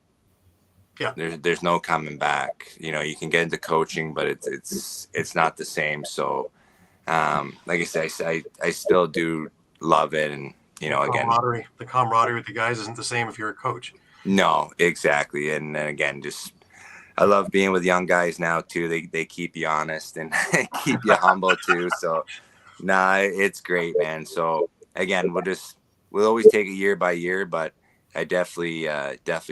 Yeah. There's no coming back. You can get into coaching, but it's not the same. So like I say, I still do love it. And the camaraderie with the guys isn't the same if you're a coach. No, exactly. And then again, just I love being with young guys now too. They keep you honest and keep you humble too. So it's great, man. So again, we'll always take it year by year, but I definitely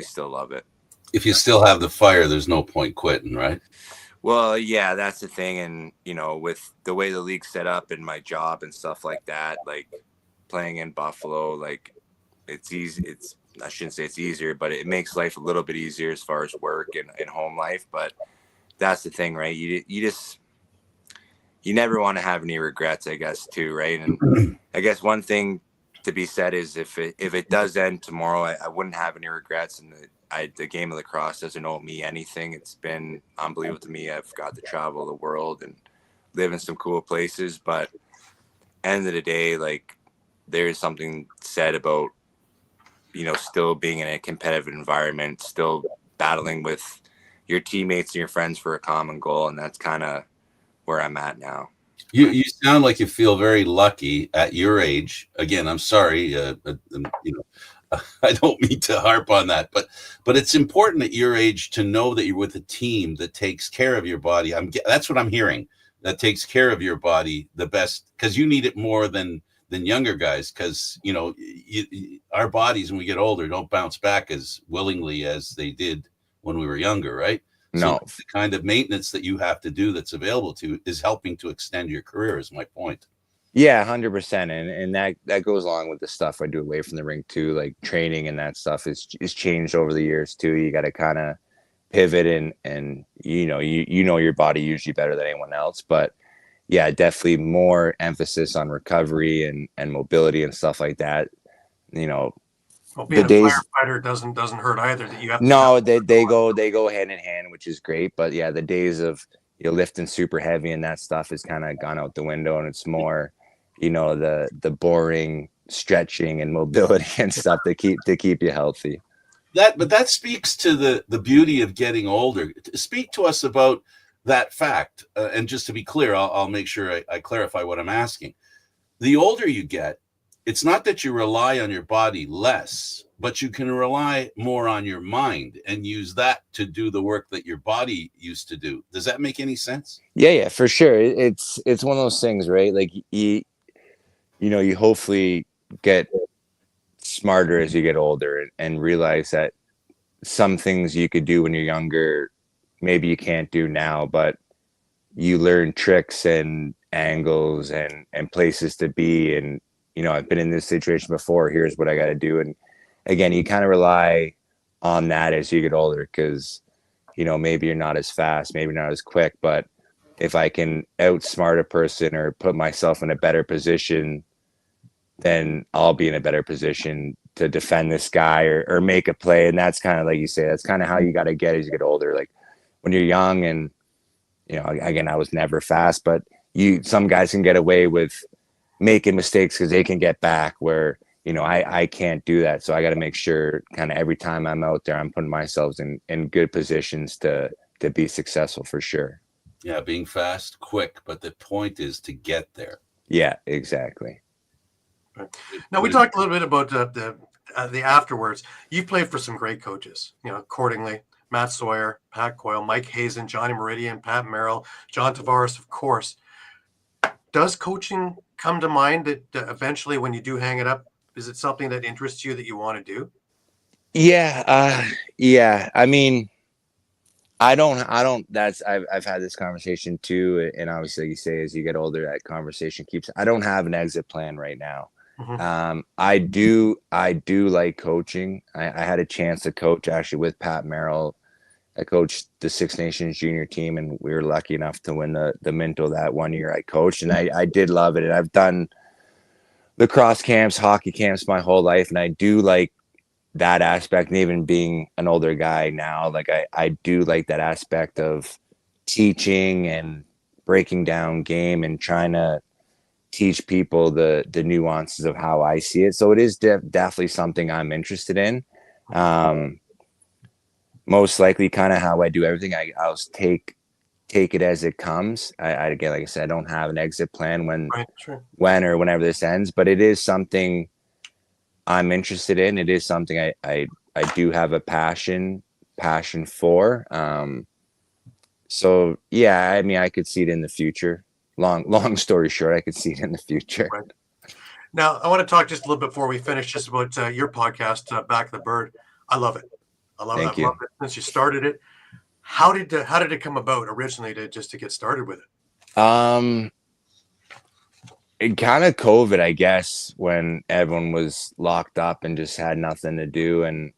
still love it. If you still have the fire, there's no point quitting, right? Well, yeah, that's the thing. And, with the way the league's set up and my job and stuff like that, like playing in Buffalo, like it's easy. I shouldn't say it's easier, but it makes life a little bit easier as far as work and home life. But that's the thing, right? You never want to have any regrets, I guess, too, right? And I guess one thing to be said is if it does end tomorrow, I wouldn't have any regrets. And the game of lacrosse doesn't owe me anything. It's been unbelievable to me. I've got to travel the world and live in some cool places, but end of the day, like, there's something said about, still being in a competitive environment, still battling with your teammates and your friends for a common goal. And that's kind of where I'm at now. You sound like you feel very lucky at your age. Again, I'm sorry, I don't mean to harp on that, but it's important at your age to know that you're with a team that takes care of your body. That's what I'm hearing. That takes care of your body the best, because you need it more than younger guys. Because our bodies when we get older don't bounce back as willingly as they did when we were younger, right? No. So the kind of maintenance that you have to do that's available to is helping to extend your career, is my point. Yeah, 100%. And that goes along with the stuff I do away from the rink too, like training and that stuff is changed over the years too. You got to kind of pivot and your body usually better than anyone else. But yeah, definitely more emphasis on recovery and mobility and stuff like that. Well, being a firefighter doesn't hurt either. That you have they go hand in hand, which is great. But yeah, the days of lifting super heavy and that stuff has kind of gone out the window, and it's more, the boring stretching and mobility and stuff to keep you healthy. But that speaks to the beauty of getting older. Speak to us about that fact, and just to be clear, I'll make sure I clarify what I'm asking. The older you get, it's not that you rely on your body less, but you can rely more on your mind and use that to do the work that your body used to do. Does that make any sense? Yeah, for sure. It's one of those things, right? Like you hopefully get smarter as you get older and realize that some things you could do when you're younger, maybe you can't do now, but you learn tricks and angles and places to be. And, I've been in this situation before. Here's what I got to do. And again, you kind of rely on that as you get older, because, maybe you're not as fast, maybe not as quick, but if I can outsmart a person or put myself in a better position, then I'll be in a better position to defend this guy or make a play. And that's kind of, like you say, that's kind of how you got to get as you get older. Like when you're young and, again, I was never fast, but some guys can get away with making mistakes because they can get back, where, I can't do that. So I got to make sure kind of every time I'm out there, I'm putting myself in good positions to be successful for sure. Yeah. Being fast, quick, but the point is to get there. Yeah, exactly. Now, we talked a little bit about the afterwards. You've played for some great coaches, accordingly. Matt Sawyer, Pat Coyle, Mike Hazen, Johnny Meridian, Pat Merrill, John Tavares, of course. Does coaching come to mind that eventually when you do hang it up, is it something that interests you that you want to do? Yeah. Yeah. I mean, I've had this conversation too. And obviously, like you say, as you get older, that conversation I don't have an exit plan right now. Mm-hmm. I do like coaching. I had a chance to coach actually with Pat Merrill. I coached the Six Nations junior team, and we were lucky enough to win the Minto that 1 year I coached, and I did love it. And I've done lacrosse camps, hockey camps my whole life, and I do like that aspect. And even being an older guy now, like I do like that aspect of teaching and breaking down game and trying to teach people the nuances of how I see it. So it is definitely something I'm interested in. Most likely kind of how I do everything. I'll take it as it comes. I again, like I said, I don't have an exit plan when or whenever this ends, but it is something I'm interested in. It is something I do have a passion for. So yeah, I mean, I could see it in the future. Long story short, I could see it in the future. Right. Now, I want to talk just a little bit before we finish, just about your podcast, Back the Bird. I love it. I love it since you started it. How did it come about originally to get started with it? It kind of COVID, I guess, when everyone was locked up and just had nothing to do, and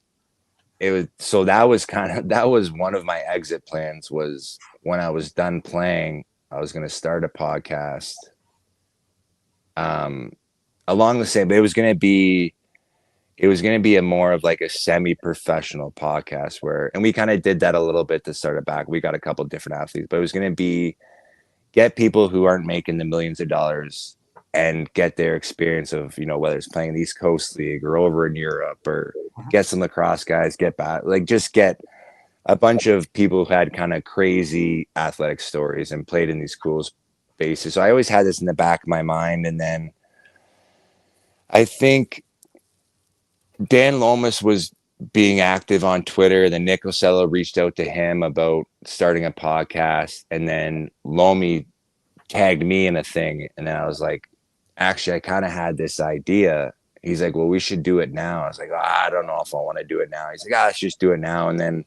that was one of my exit plans. Was when I was done playing, I was going to start a podcast. Along the same, but it was going to be, it was going to be a more of like a semi-professional podcast and we kind of did that a little bit to start it back. We got a couple different athletes, but it was going to be get people who aren't making the millions of dollars and get their experience of, whether it's playing the East Coast League or over in Europe, or get some lacrosse guys, get back, like just get a bunch of people who had kind of crazy athletic stories and played in these cool spaces. So I always had this in the back of my mind. And then I think Dan Lomas was being active on Twitter. Then Nick Ocello reached out to him about starting a podcast. And then Lomi tagged me in a thing. And then I was like, actually, I kind of had this idea. He's like, well, we should do it now. I was like, I don't know if I want to do it now. He's like, let's just do it now. And then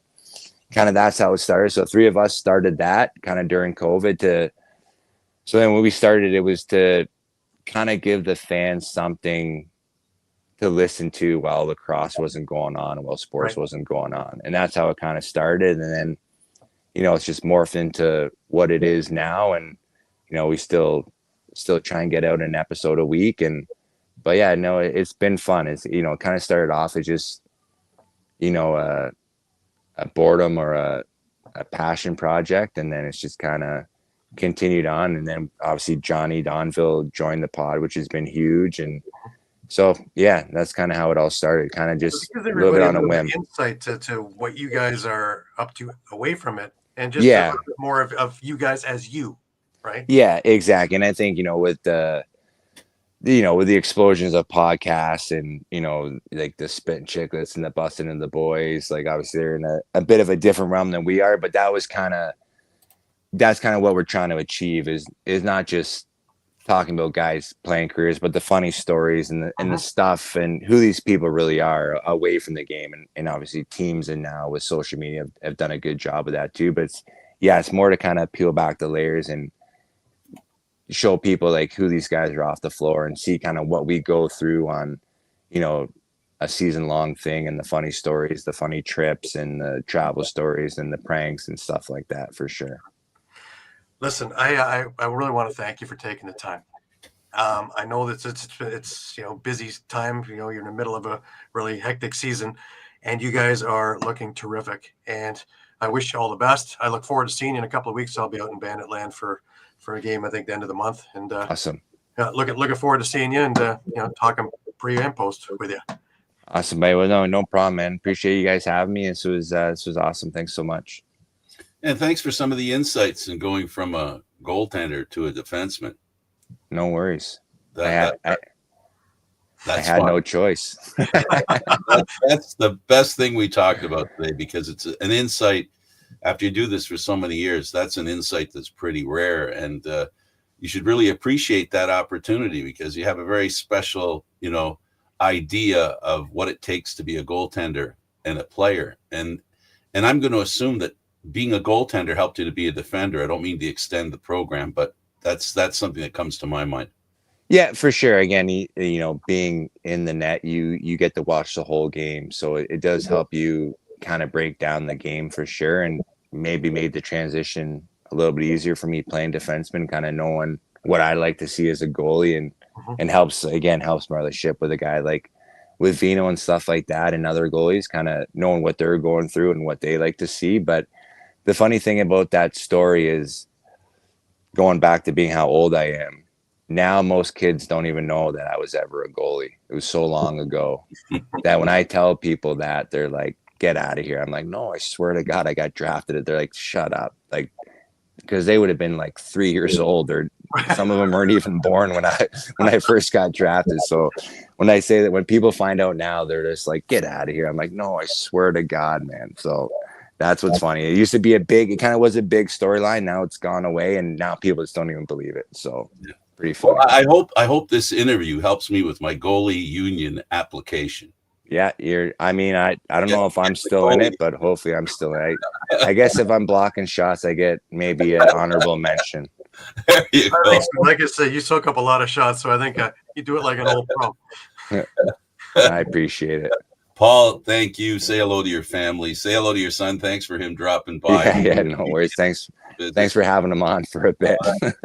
kind of that's how it started. So 3 of us started that kind of during COVID so then when we started, it was to kind of give the fans something to listen to while lacrosse wasn't going on and while sports wasn't going on. And that's how it kind of started. And then, it's just morphed into what it is now. And, we still try and get out an episode a week. But yeah, no, it's been fun. It's, it kind of started off as just, a boredom or a passion project. And then it's just kind of continued on. And then obviously Johnny Donville joined the pod, which has been huge. And so, yeah, that's kind of how it all started. Kind of just a little bit on a whim. Insight to what you guys are up to away from it. And just a little bit more of you guys as you. Right. Yeah, exactly. And I think, with with the explosions of podcasts and, like the Spittin' Chicklets and the Bustin' and the Boys, like obviously they're in a bit of a different realm than we are, but that's kind of what we're trying to achieve is not just talking about guys playing careers, but the funny stories and the stuff and who these people really are away from the game. And obviously teams and now with social media have done a good job of that too. But it's more to kind of peel back the layers and show people like who these guys are off the floor and see kind of what we go through on, a season long thing, and the funny stories, the funny trips and the travel stories and the pranks and stuff like that for sure. Listen, I really want to thank you for taking the time. I know that it's busy time, you're in the middle of a really hectic season and you guys are looking terrific, and I wish you all the best. I look forward to seeing you in a couple of weeks. I'll be out in Bandit Land for a game, I think the end of the month. And awesome. Looking forward to seeing you and talking pre and post with you. Awesome, buddy. Well, no problem, man. Appreciate you guys having me. This was awesome. Thanks so much. And thanks for some of the insights in going from a goaltender to a defenseman. No worries. I had no choice. That's the best thing we talked about today, because it's an insight. After you do this for so many years, that's an insight that's pretty rare. And you should really appreciate that opportunity, because you have a very special, idea of what it takes to be a goaltender and a player. And I'm going to assume that being a goaltender helped you to be a defender. I don't mean to extend the program, but that's something that comes to my mind. Yeah, for sure. Again, being in the net, you get to watch the whole game. So it does help you kind of break down the game for sure, and maybe made the transition a little bit easier for me playing defenseman, kind of knowing what I like to see as a goalie, and helps my relationship with a guy like with Vino and stuff like that, and other goalies, kind of knowing what they're going through and what they like to see. But the funny thing about that story is, going back to being how old I am now, most kids don't even know that I was ever a goalie. It was so long ago that when I tell people that, they're like, get out of here. I'm like, no, I swear to God, I got drafted. They're like, shut up. Like, because they would have been like 3 years old, or some of them weren't even born when I first got drafted. So when I say that, when people find out now, they're just like, get out of here. I'm like, no, I swear to God, man. So that's what's funny. It used to be it kind of was a big storyline. Now it's gone away, and now people just don't even believe it. So pretty funny. Well, I hope this interview helps me with my goalie union application. Yeah, I don't know if I'm still in it, but hopefully I'm still in it. I guess if I'm blocking shots, I get maybe an honorable mention. There you go. Like I said, you soak up a lot of shots, so I think you do it like an old pro. I appreciate it. Paul, thank you. Say hello to your family. Say hello to your son. Thanks for him dropping by. Yeah, no worries. Thanks for having him on for a bit. That's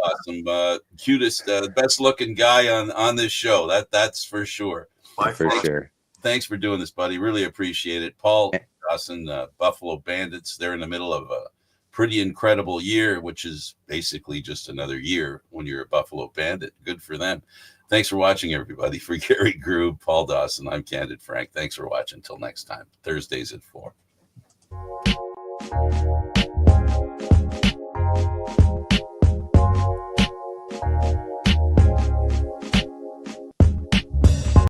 awesome. Cutest, best looking guy on this show. That's for sure. For sure. thanks for doing this, buddy. Really appreciate it. Paul Dawson, Buffalo Bandits. They're in the middle of a pretty incredible year, which is basically just another year when you're a Buffalo Bandit. Good for them. Thanks for watching, everybody. For Gary Groob, Paul Dawson, I'm Candid Frank. Thanks for watching. Until next time, Thursdays at 4.